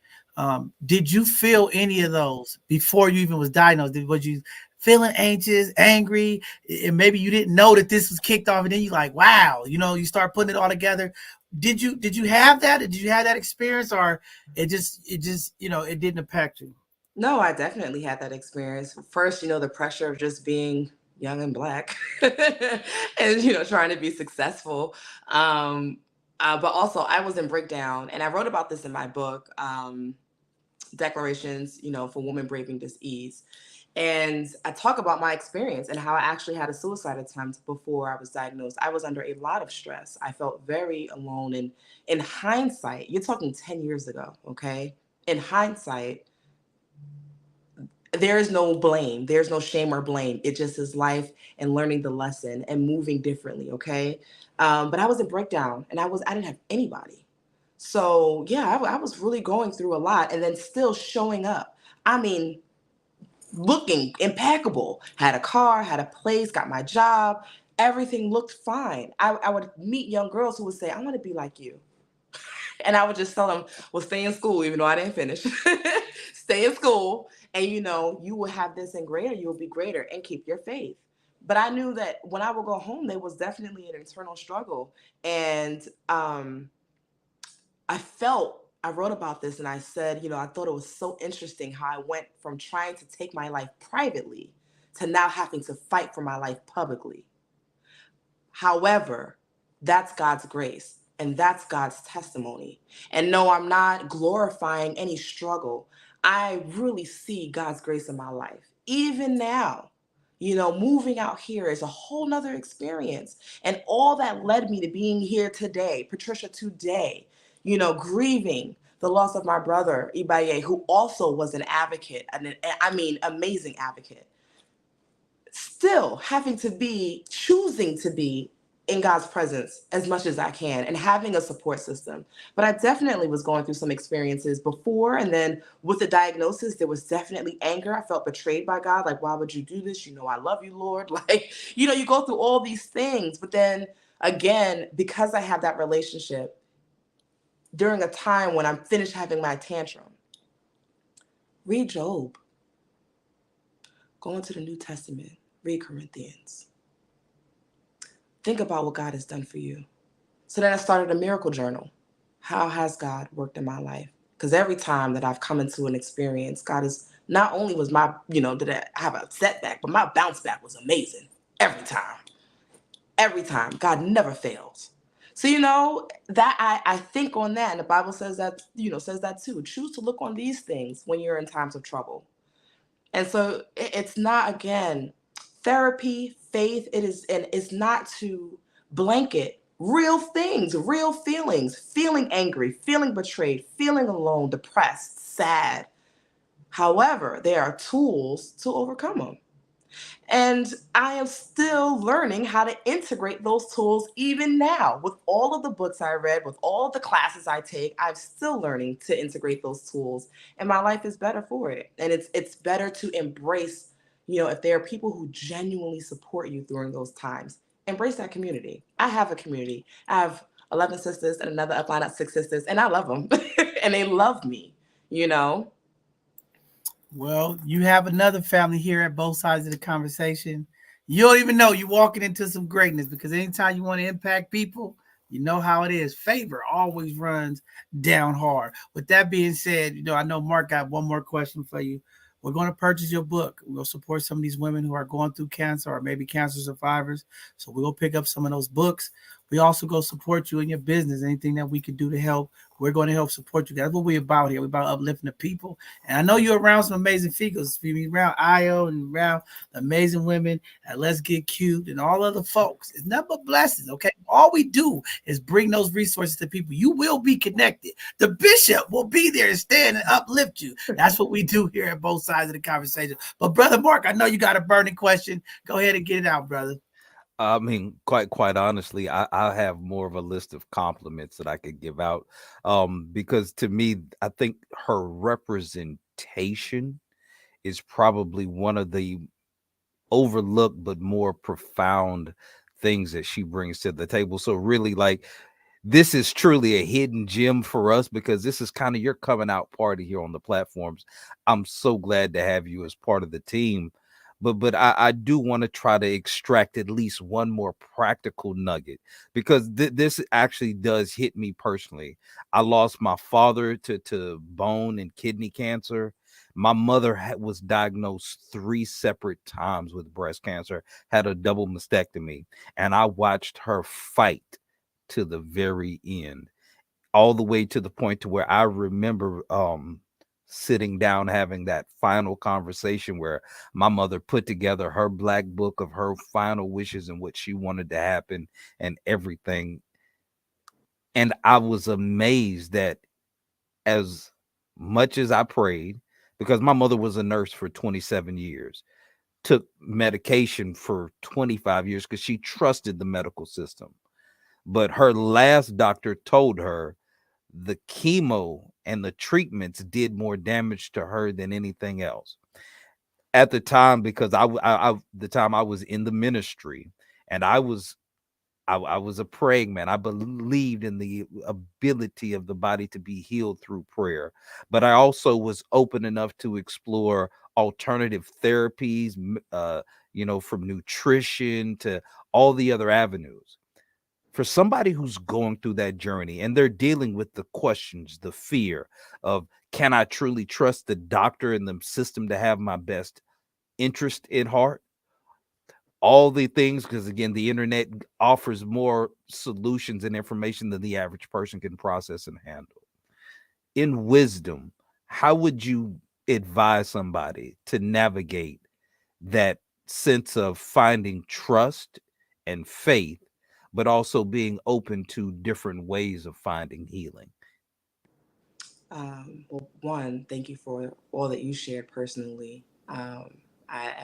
did you feel any of those before you even was diagnosed? Was you feeling anxious, angry, and maybe you didn't know that this was kicked off, and then you like, wow, you start putting it all together? Did you have that? Did you have that experience, or it just it didn't impact you? No, I definitely had that experience. First, the pressure of just being young and Black and, trying to be successful. But also I was in breakdown, and I wrote about this in my book, Declarations, for Women Braving Dis-ease. And I talk about my experience and how I actually had a suicide attempt before I was diagnosed. I was under a lot of stress. I felt very alone. And in hindsight, you're talking 10 years ago, okay? In hindsight, there is no blame. There's no shame or blame. It just is life and learning the lesson and moving differently. Okay. But I was in breakdown, and I didn't have anybody. So yeah, I was really going through a lot, and then still showing up. I mean, looking impeccable, had a car, had a place, got my job. Everything looked fine. I would meet young girls who would say, I want to be like you. And I would just tell them, well, stay in school, even though I didn't finish. Stay in school, and you will have this and greater, you will be greater, and keep your faith. But I knew that when I would go home, there was definitely an internal struggle. And I wrote about this, and I said, I thought it was so interesting how I went from trying to take my life privately to now having to fight for my life publicly. However, that's God's grace. And that's God's testimony. And no, I'm not glorifying any struggle. I really see God's grace in my life. Even now, moving out here is a whole nother experience. And all that led me to being here today, Patricia, today, grieving the loss of my brother, Ibaye, who also was an advocate, amazing advocate. Still choosing to be in God's presence as much as I can, and having a support system. But I definitely was going through some experiences before, and then with the diagnosis, there was definitely anger. I felt betrayed by God. Like, why would you do this? I love you, Lord. Like, you go through all these things. But then again, because I have that relationship, during a time when I'm finished having my tantrum, read Job. Go into the New Testament, read Corinthians. Think about what God has done for you. So then I started a miracle journal. How has God worked in my life? Because every time that I've come into an experience, God is not only was my, did I have a setback, but my bounce back was amazing. Every time. Every time. God never fails. So, that I think on that, and the Bible says that, says that too. Choose to look on these things when you're in times of trouble. And so it's not, again, therapy, faith, it's not to blanket real things, real feelings, feeling angry, feeling betrayed, feeling alone, depressed, sad. However, there are tools to overcome them. And I am still learning how to integrate those tools even now. With all of the books I read, with all of the classes I take, I'm still learning to integrate those tools. And my life is better for it. And it's better to embrace, if there are people who genuinely support you during those times, embrace that community. I have a community. I have 11 sisters and another upline of 6 sisters, and I love them. And they love me, you know? Well, you have another family here at both sides of the conversation. You don't even know you're walking into some greatness, because anytime you want to impact people, you know how it is. Favor always runs down hard. With that being said, I know Mark got one more question for you. We're going to purchase your book. We'll support some of these women who are going through cancer or maybe cancer survivors. So we'll pick up some of those books. We also go support you in your business. Anything that we can do to help, we're going to help support you. That's what we're about here. We're about uplifting the people. And I know you're around some amazing figures. You're around Io and around amazing women at Let's Get Cute and all other folks. It's nothing but blessings, okay? All we do is bring those resources to people. You will be connected. The bishop will be there and stand and uplift you. That's what we do here at both sides of the conversation. But Brother Mark, I know you got a burning question. Go ahead and get it out, brother. I mean, quite honestly, I have more of a list of compliments that I could give out, because to me, I think her representation is probably one of the overlooked but more profound things that she brings to the table. So really, like, this is truly a hidden gem for us, because this is kind of your coming out party here on the platforms. I'm so glad to have you as part of the team. But I do want to try to extract at least one more practical nugget, because this actually does hit me personally. I lost my father to bone and kidney cancer. My mother was diagnosed 3 separate times with breast cancer, had a double mastectomy, and I watched her fight to the very end, all the way to the point to where I remember sitting down having that final conversation where my mother put together her black book of her final wishes and what she wanted to happen and everything. And I was amazed that as much as I prayed, because my mother was a nurse for 27 years, took medication for 25 years because she trusted the medical system. But her last doctor told her the chemo and the treatments did more damage to her than anything else. At the time, because the time I was in the ministry, and I was a praying man. I believed in the ability of the body to be healed through prayer, but I also was open enough to explore alternative therapies, from nutrition to all the other avenues. For somebody who's going through that journey and they're dealing with the questions, the fear of, can I truly trust the doctor and the system to have my best interest in heart? All the things, because again, the internet offers more solutions and information than the average person can process and handle. In wisdom, how would you advise somebody to navigate that sense of finding trust and faith, but also being open to different ways of finding healing? Well, one, thank you for all that you shared personally. I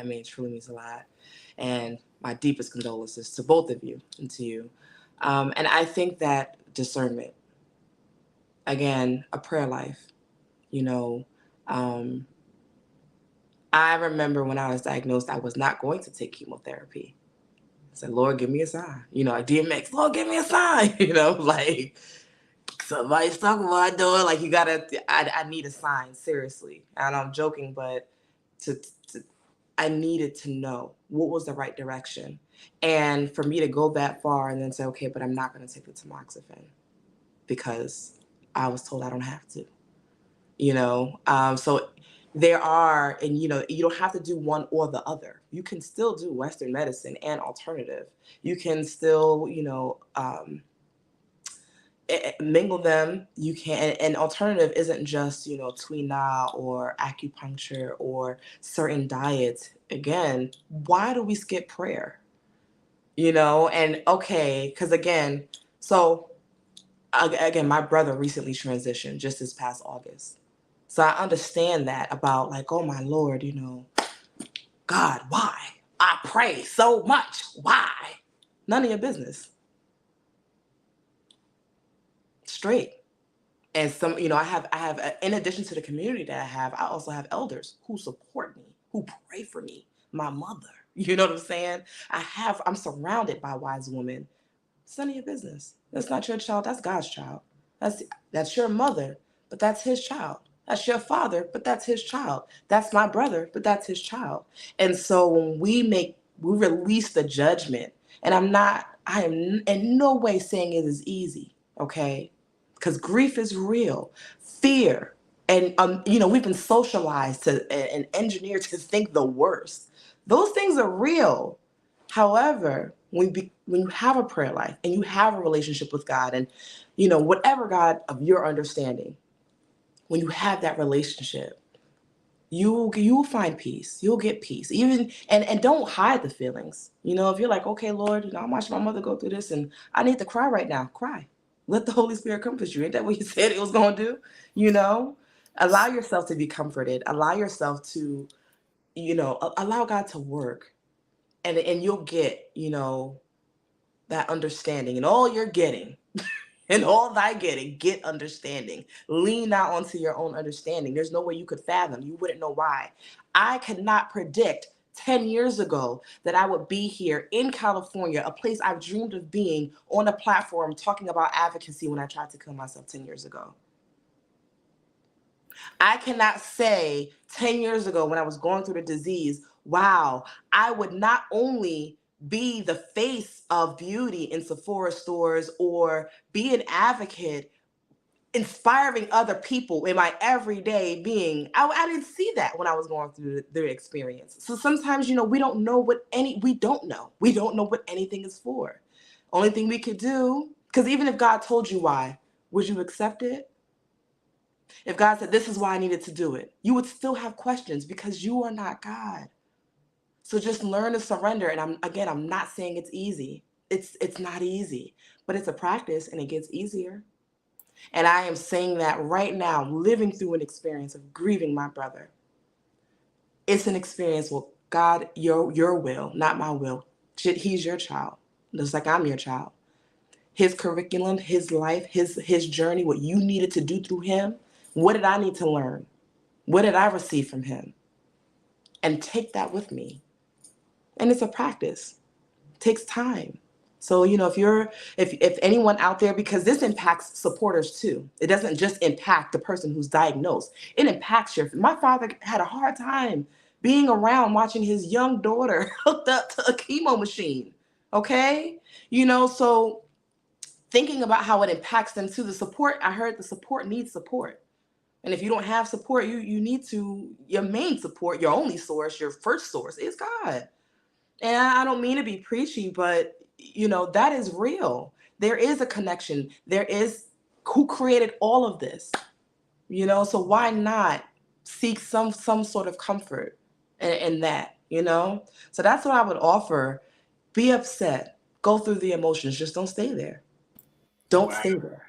mean, it truly means a lot. And my deepest condolences to both of you and to you. And I think that discernment, again, a prayer life, you know, um, I remember when I was diagnosed, I was not going to take chemotherapy. I said, Lord, give me a sign. Like DMX, Lord, give me a sign. Like somebody's talking about doing, like, you gotta, I need a sign, seriously. And I'm joking, but to I needed to know what was the right direction. And for me to go that far and then say, okay, but I'm not going to take the tamoxifen because I was told I don't have to, So there are, and you don't have to do one or the other. You can still do Western medicine and alternative. You can still, mingle them. You can, and alternative isn't just Tuina or acupuncture or certain diets. Again, why do we skip prayer? And okay, because again, so again, my brother recently transitioned just this past August, so I understand that about, like, oh my Lord, God, why I pray so much? Why? None of your business. Straight. And some, I have, in addition to the community that I also have elders who support me, who pray for me, my mother, you know what I'm saying? I'm surrounded by wise women, It's none of your business. That's not your child. That's God's child. That's your mother, but that's his child. That's your father, but that's his child. That's my brother, but that's his child. And so when we release the judgment, and I am in no way saying it is easy, okay? Because grief is real. Fear, and we've been socialized and engineered to think the worst. Those things are real. However, when you have a prayer life and you have a relationship with God, and whatever God of your understanding, when you have that relationship, you'll find peace. You'll get peace. Even and don't hide the feelings. If you're like, okay, Lord, I'm watching my mother go through this and I need to cry right now. Cry. Let the Holy Spirit comfort you. Ain't that what you said it was going to do? Allow yourself to be comforted. Allow yourself to, allow God to work. And you'll get, that understanding. And all you're getting and all thy getting, get understanding. Lean not onto your own understanding. There's no way you could fathom. You wouldn't know why. I could not predict 10 years ago that I would be here in California, a place I've dreamed of being, on a platform talking about advocacy when I tried to kill myself 10 years ago. I cannot say 10 years ago when I was going through the disease, wow, I would not only be the face of beauty in Sephora stores or be an advocate, inspiring other people in my everyday being. I didn't see that when I was going through the experience. So sometimes, we don't know what anything is for. Only thing we could do, because even if God told you why, would you accept it? If God said, this is why I needed to do it, you would still have questions because you are not God. So just learn to surrender. And I'm not saying it's easy. It's not easy, but it's a practice and it gets easier. And I am saying that right now, living through an experience of grieving my brother. It's an experience with God, your will, not my will. He's your child, just like I'm your child. His curriculum, his life, his journey, what you needed to do through him. What did I need to learn? What did I receive from him? And take that with me. And it's a practice. It takes time. So, if anyone out there, because this impacts supporters too. It doesn't just impact the person who's diagnosed. It impacts my father had a hard time being around watching his young daughter hooked up to a chemo machine. Okay. So thinking about how it impacts them too, I heard the support needs support. And if you don't have support, you need to, your main support, your only source, your first source is God. And I don't mean to be preachy, but that is real. There is a connection. There is who created all of this, so why not seek some sort of comfort in that, So that's what I would offer. Be upset, go through the emotions, just don't stay there. Don't stay there.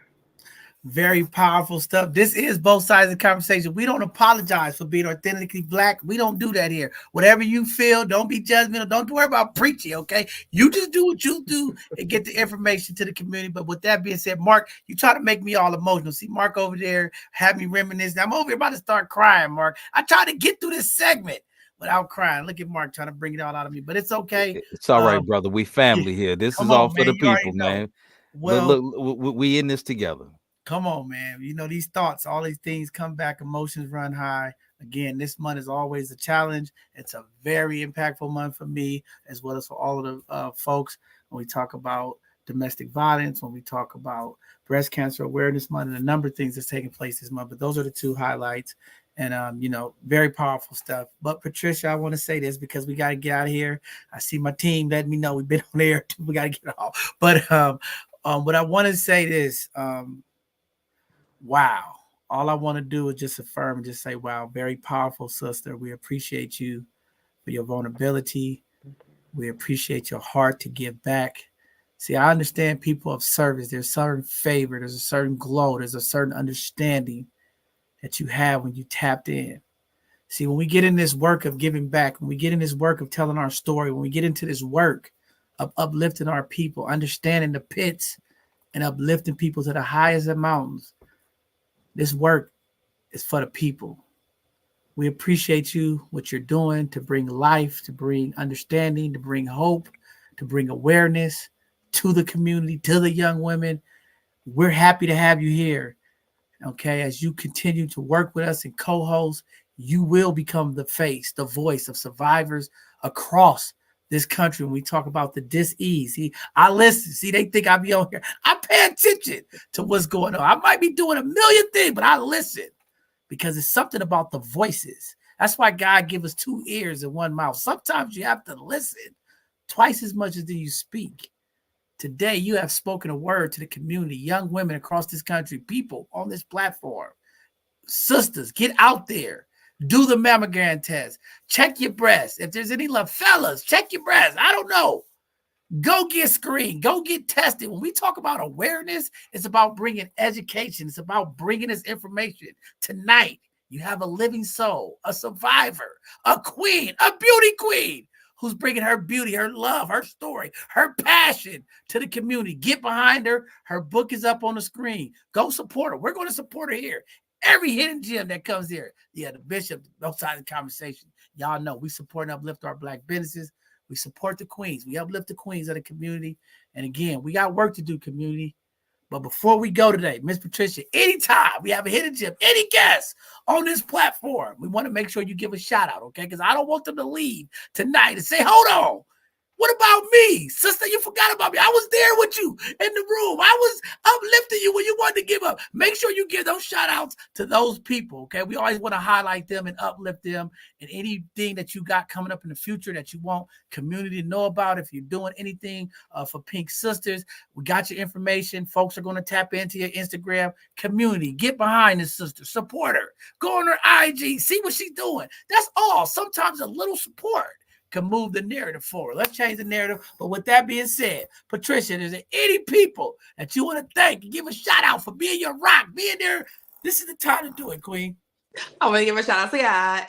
Very powerful stuff. This is Both Sides of the Conversation. We don't apologize for being authentically Black. We don't do that here. Whatever you feel, don't be judgmental. Don't worry about preaching, okay? You just do what you do and get the information to the community. But with that being said, Mark, you try to make me all emotional. See, Mark over there had me reminiscing. I'm over here about to start crying, Mark. I try to get through this segment without crying. Look at Mark trying to bring it all out of me. But it's okay. It's all right, brother. We family here. This is all for the people, man. Well, look, we in this together. Come on, man. These thoughts, all these things come back, emotions run high. Again, this month is always a challenge. It's a very impactful month for me, as well as for all of the folks. When we talk about domestic violence, when we talk about breast cancer awareness month, and a number of things that's taking place this month. But those are the two highlights. And, very powerful stuff. But Patricia, I want to say this because we got to get out of here. I see my team letting me know we've been on air. We got to get off. But what I want to say is, wow. All I want to do is just affirm and just say, wow, very powerful, sister. We appreciate you for your vulnerability. We appreciate your heart to give back. See, I understand people of service. There's a certain favor. There's a certain glow. There's a certain understanding that you have when you tapped in. See, when we get in this work of giving back, when we get in this work of telling our story, when we get into this work of uplifting our people, understanding the pits and uplifting people to the highest of mountains, this work is for the people. We appreciate you, what you're doing to bring life, to bring understanding, to bring hope, to bring awareness to the community, to the young women. We're happy to have you here. Okay, as you continue to work with us and co-host, you will become the face, the voice of survivors across this country. When we talk about the dis-ease, see, I listen. See, they think I be on here. I pay attention to what's going on. I might be doing a million things, but I listen because it's something about the voices. That's why God give us 2 ears and 1 mouth. Sometimes you have to listen twice as much as you speak. Today, you have spoken a word to the community, young women across this country, people on this platform. Sisters, get out there. Do the mammogram test. Check your breasts. If there's any love, fellas, check your breasts. I don't know. Go get screened. Go get tested. When we talk about awareness, it's about bringing education. It's about bringing this information. Tonight, you have a living soul, a survivor, a queen, a beauty queen, who's bringing her beauty, her love, her story, her passion to the community. Get behind her. Her book is up on the screen. Go support her. We're going to support her here. Every hidden gem that comes here. Yeah, the bishop, both sides of the conversation. Y'all know we support and uplift our Black businesses. We support the queens. We uplift the queens of the community. And again, we got work to do, community. But before we go today, Miss Patricia, anytime we have a hidden gem, any guest on this platform, we want to make sure you give a shout out, okay? Because I don't want them to leave tonight and say, hold on. What about me? Sister, you forgot about me. I was there with you in the room. I was uplifting you when you wanted to give up. Make sure you give those shout outs to those people, okay? We always want to highlight them and uplift them, and anything that you got coming up in the future that you want community to know about. If you're doing anything for Pink Sisters, we got your information. Folks are going to tap into your Instagram community. Get behind this sister. Support her. Go on her IG. See what she's doing. That's all. Sometimes a little support can move the narrative forward. Let's change the narrative. But with that being said, Patricia, is there any people that you want to thank and give a shout out for being your rock, being there? This is the time to do it, Queen. I want to give a shout out to God.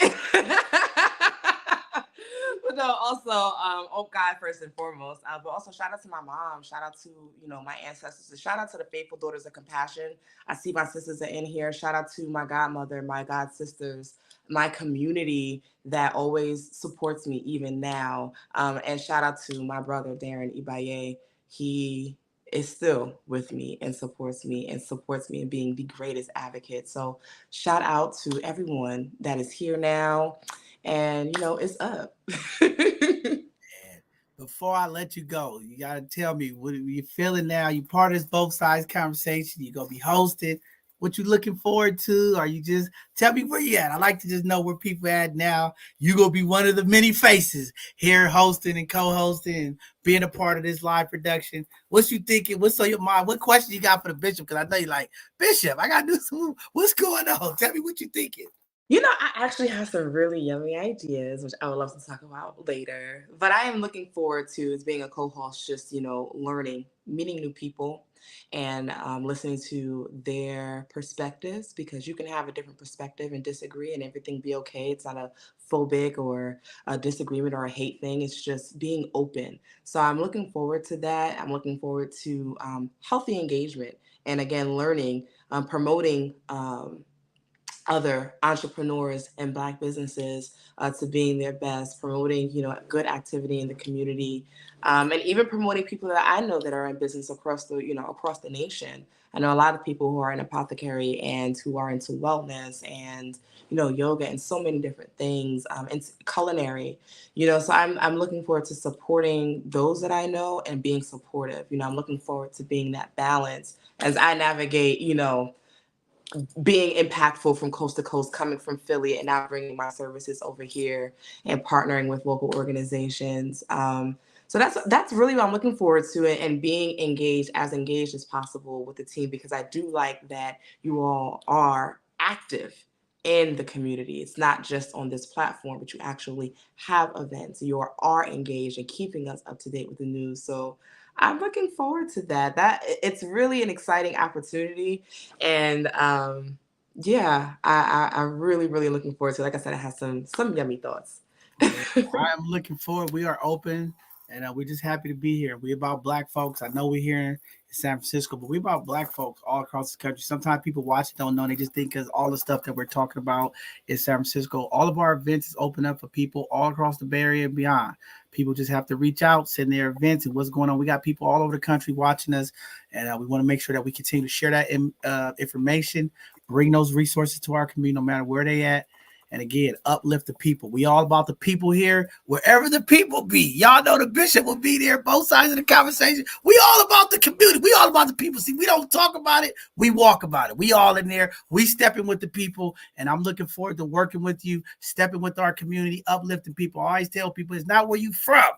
But no, also, oh God, first and foremost. But also shout out to my mom. Shout out to, my ancestors. Shout out to the faithful daughters of compassion. I see my sisters are in here. Shout out to my godmother, my god sisters, my community that always supports me even now. And shout out to my brother, Darren Ibaye. He is still with me and supports me in being the greatest advocate. So shout out to everyone that is here now. And, it's up. Before I let you go, you got to tell me what you feeling now. You part of this both sides conversation. You're going to be hosted. What you looking forward to? Are you just tell me where you at? I like to just know where people at now. You gonna be one of the many faces here hosting and co-hosting and being a part of this live production. What you thinking? What's on your mind? What question you got for the bishop? Because I know you're like, Bishop, I gotta do some. What's going on? Tell me what you thinking. I actually have some really yummy ideas, which I would love to talk about later. But I am looking forward to, as being a co-host, just, learning, meeting new people, and listening to their perspectives, because you can have a different perspective and disagree and everything be okay. It's not a phobic or a disagreement or a hate thing. It's just being open. So I'm looking forward to that. I'm looking forward to healthy engagement. And again, learning, promoting other entrepreneurs and Black businesses to being their best, promoting, good activity in the community, and even promoting people that I know that are in business across the nation. I know a lot of people who are in apothecary and who are into wellness and, yoga and so many different things, and culinary, so I'm looking forward to supporting those that I know and being supportive. I'm looking forward to being that balance as I navigate, being impactful from coast to coast, coming from Philly and now bringing my services over here and partnering with local organizations. So that's really what I'm looking forward to, and being engaged as possible with the team, because I do like that you all are active in the community. It's not just on this platform, but you actually have events. You are engaged and keeping us up to date with the news. So I'm looking forward to that. It's really an exciting opportunity, and I'm really, really looking forward to it. Like I said, I have some yummy thoughts. I'm looking forward. We are open, and we're just happy to be here. We're about Black folks. I know we're here in San Francisco, but we're about Black folks all across the country. Sometimes people watch it don't know. They just think because all the stuff that we're talking about is San Francisco. All of our events is open up for people all across the Bay Area and beyond. People just have to reach out, send their events and what's going on. We got people all over the country watching us, and we want to make sure that we continue to share that information, bring those resources to our community, no matter where they at. And again, uplift the people. We all about the people here, wherever the people be. Y'all know the bishop will be there, both sides of the conversation. We all about the community. We all about the people. See, we don't talk about it. We walk about it. We all in there. We stepping with the people. And I'm looking forward to working with you, stepping with our community, uplifting people. I always tell people it's not where you from,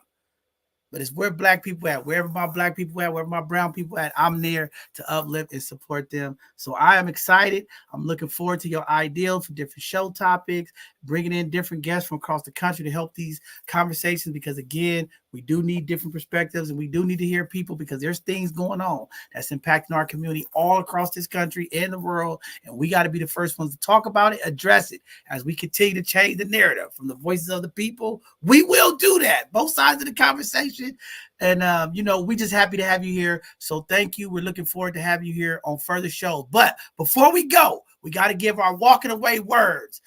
but it's where black people at. Wherever my black people at, wherever my brown people at, I'm there to uplift and support them. So I am excited. I'm looking forward to your ideal for different show topics, bringing in different guests from across the country to help these conversations, because again, we do need different perspectives and we do need to hear people, because there's things going on that's impacting our community all across this country and the world. And we got to be the first ones to talk about it, address it as we continue to change the narrative from the voices of the people. We will do that, both sides of the conversation. And, we just happy to have you here. So thank you. We're looking forward to have you here on further shows. But before we go, we got to give our walking away words.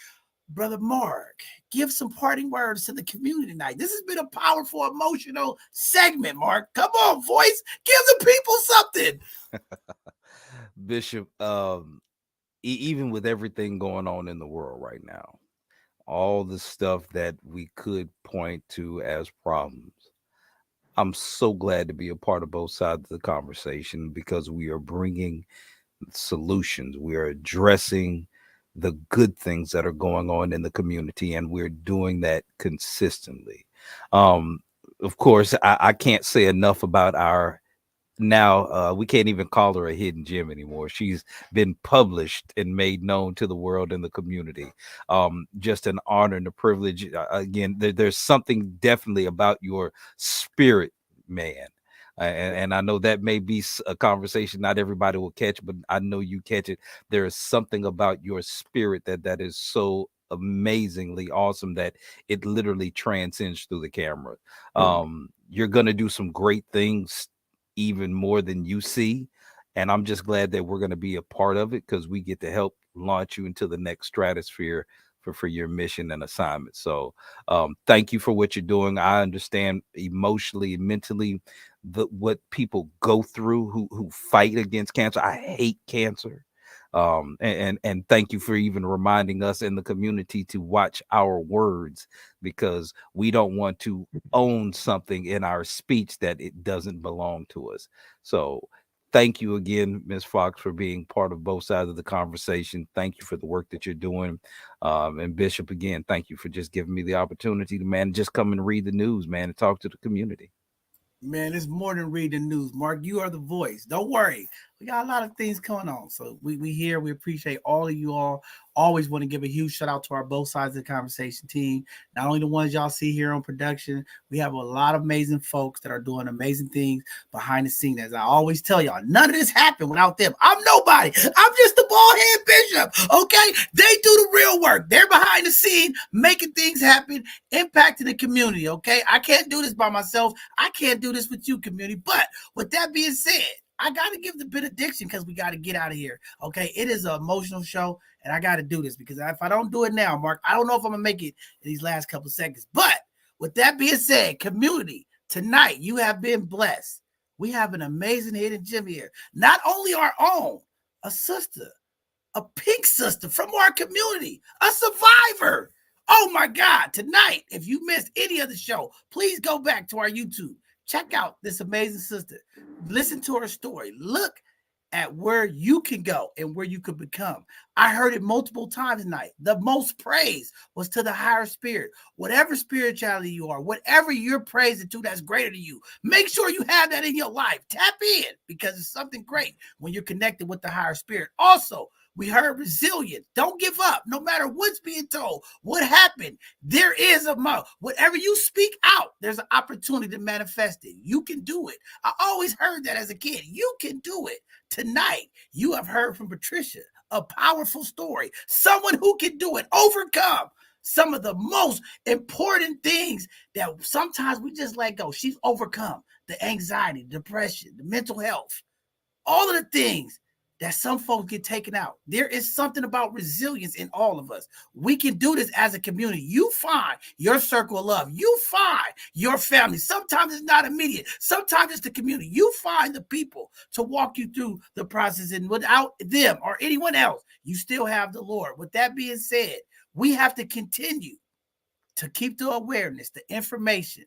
Brother Mark, give some parting words to the community tonight. This has been a powerful, emotional segment, Mark. Come on, voice. Give the people something. Bishop, even with everything going on in the world right now, all the stuff that we could point to as problems, I'm so glad to be a part of both sides of the conversation, because we are bringing solutions. We are addressing the good things that are going on in the community, and we're doing that consistently. Of course, I can't say enough about our we can't even call her a hidden gem anymore. She's been published and made known to the world and the community. Just an honor and a privilege. Again, there's something definitely about your spirit, man. And I know that may be a conversation not everybody will catch, but I know you catch it. There is something about your spirit that is so amazingly awesome that it literally transcends through the camera. You're going to do some great things, even more than you see. And I'm just glad that we're going to be a part of it, because we get to help launch you into the next stratosphere for your mission and assignment. So thank you for what you're doing. I understand emotionally, mentally, what people go through who fight against cancer. I hate cancer. And thank you for even reminding us in the community to watch our words, because we don't want to own something in our speech that it doesn't belong to us. So thank you again, Ms. Fox, for being part of both sides of the conversation. Thank you for the work that you're doing. And Bishop, again, thank you for just giving me the opportunity to, man, just come and read the news, man, and talk to the community. Man, it's more than reading news. Mark, you are the voice. Don't worry. We got a lot of things going on. So we here. We appreciate all of you all. Always want to give a huge shout out to our both sides of the conversation team. Not only the ones y'all see here on production, we have a lot of amazing folks that are doing amazing things behind the scenes. As I always tell y'all, none of this happened without them. I'm nobody. I'm just the bald head bishop. Okay. They do the real work. They're behind the scene, making things happen, impacting the community. Okay. I can't do this by myself. I can't do this with you, community. But with that being said, I got to give the benediction, because we got to get out of here. Okay. It is an emotional show, and I got to do this, because if I don't do it now, Mark, I don't know if I'm going to make it in these last couple of seconds. But with that being said, community, tonight you have been blessed. We have an amazing hidden gem here. Not only our own, a sister, a pink sister from our community, a survivor. Oh my God. Tonight, if you missed any of the show, please go back to our YouTube. Check out this amazing sister. Listen to her story. Look at where you can go and where you could become. I heard it multiple times tonight. The most praise was to the higher spirit. Whatever spirituality you are, whatever you're praising to that's greater than you, make sure you have that in your life. Tap in, because it's something great when you're connected with the higher spirit. Also, we heard resilient. Don't give up, no matter what's being told. What happened? There is a mouth. Whatever you speak out, there's an opportunity to manifest it. You can do it. I always heard that as a kid. You can do it. Tonight, you have heard from Patricia, a powerful story. Someone who can do it, overcome some of the most important things that sometimes we just let go. She's overcome the anxiety, depression, the mental health, all of the things that some folks get taken out. There is something about resilience in all of us. We can do this as a community. You find your circle of love. You find your family. Sometimes it's not immediate. Sometimes it's the community. You find the people to walk you through the process, and without them or anyone else, you still have the Lord. With that being said, we have to continue to keep the awareness, the information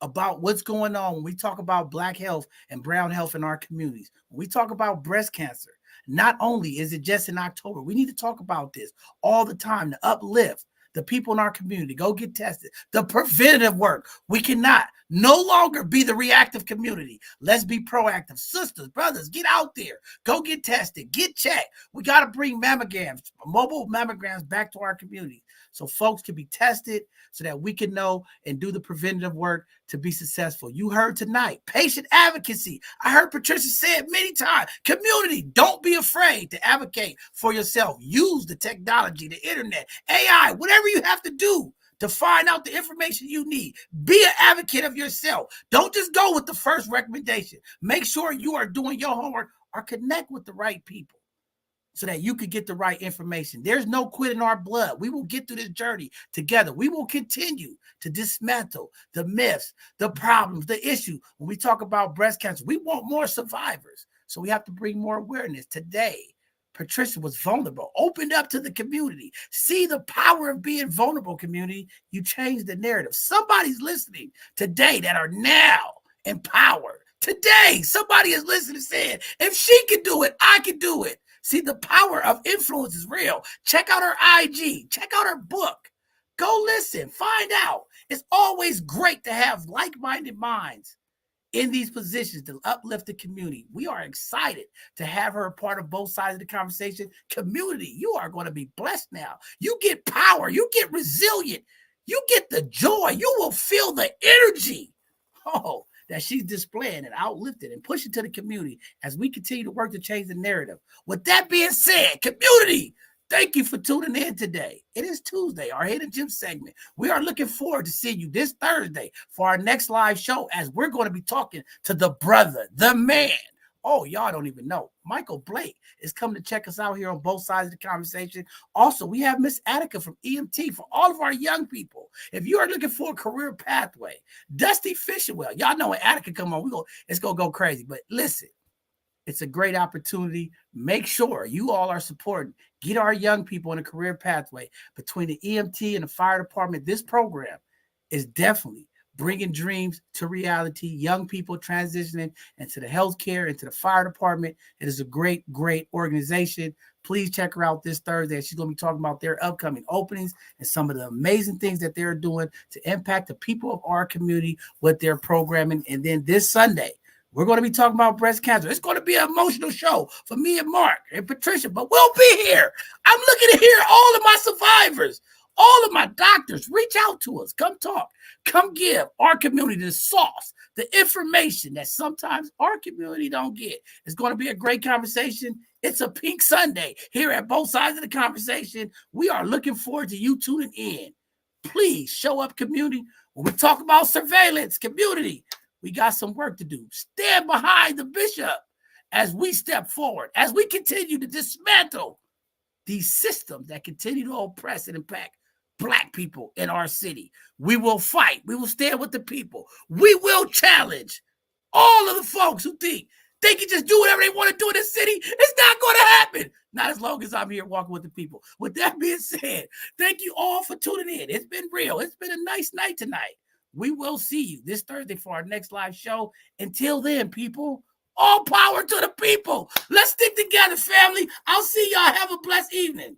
about what's going on when we talk about Black health and brown health in our communities. When we talk about breast cancer, not only is it just in October, we need to talk about this all the time to uplift the people in our community. Go get tested. The preventative work. We cannot no longer be the reactive community. Let's be proactive. Sisters, brothers, get out there. Go get tested. Get checked. We got to bring mammograms, mobile mammograms back to our community so folks can be tested so that we can know and do the preventative work to be successful. You heard tonight, patient advocacy. I heard Patricia say it many times. Community, don't be afraid to advocate for yourself. Use the technology, the internet, AI, whatever you have to do to find out the information you need. Be an advocate of yourself. Don't just go with the first recommendation. Make sure you are doing your homework or connect with the right people so that you could get the right information. There's no quit in our blood. We will get through this journey together. We will continue to dismantle the myths, the problems, the issue. When we talk about breast cancer, we want more survivors. So we have to bring more awareness. Today, Patricia was vulnerable, opened up to the community. See the power of being vulnerable, community. You change the narrative. Somebody's listening today that are now empowered. Today, somebody is listening saying, if she can do it, I can do it. See, the power of influence is real. Check out her IG. Check out her book. Go listen. Find out. It's always great to have like-minded minds in these positions to uplift the community. We are excited to have her a part of both sides of the conversation. Community, you are going to be blessed now. You get power. You get resilient. You get the joy. You will feel the energy. Oh, that she's displaying and outlifted and pushing to the community as we continue to work to change the narrative. With that being said, community, thank you for tuning in today. It is Tuesday, our Hidden Gem segment. We are looking forward to seeing you this Thursday for our next live show as we're going to be talking to the brother, the man. Oh, y'all don't even know. Michael Blake is coming to check us out here on both sides of the conversation. Also, we have Miss Attica from EMT for all of our young people. If you are looking for a career pathway, Dusty Fisherwell, y'all know when Attica come on, it's going to go crazy. But listen, it's a great opportunity. Make sure you all are supporting. Get our young people on a career pathway. Between the EMT and the fire department, this program is definitely bringing dreams to reality, young people transitioning into the healthcare, into the fire department. It is a great, great organization. Please check her out this Thursday. She's going to be talking about their upcoming openings and some of the amazing things that they're doing to impact the people of our community with their programming. And then this Sunday, we're going to be talking about breast cancer. It's going to be an emotional show for me and Mark and Patricia, but we'll be here. I'm looking to hear all of my survivors, all of my doctors. Reach out to us. Come talk. Come give our community the sauce, the information that sometimes our community don't get. It's going to be a great conversation. It's a Pink Sunday here at both sides of the conversation. We are looking forward to you tuning in. Please show up, community. When we talk about surveillance, community, we got some work to do. Stand behind the bishop as we step forward, as we continue to dismantle these systems that continue to oppress and impact Black people in our city. We will fight. We will stand with the people. We will challenge all of the folks who think they can just do whatever they want to do in this city. It's not going to happen. Not as long as I'm here walking with the people. With that being said, thank you all for tuning in. It's been real. It's been a nice night tonight. We will see you this Thursday for our next live show. Until then, people, all power to the people. Let's stick together, family. I'll see y'all. Have a blessed evening.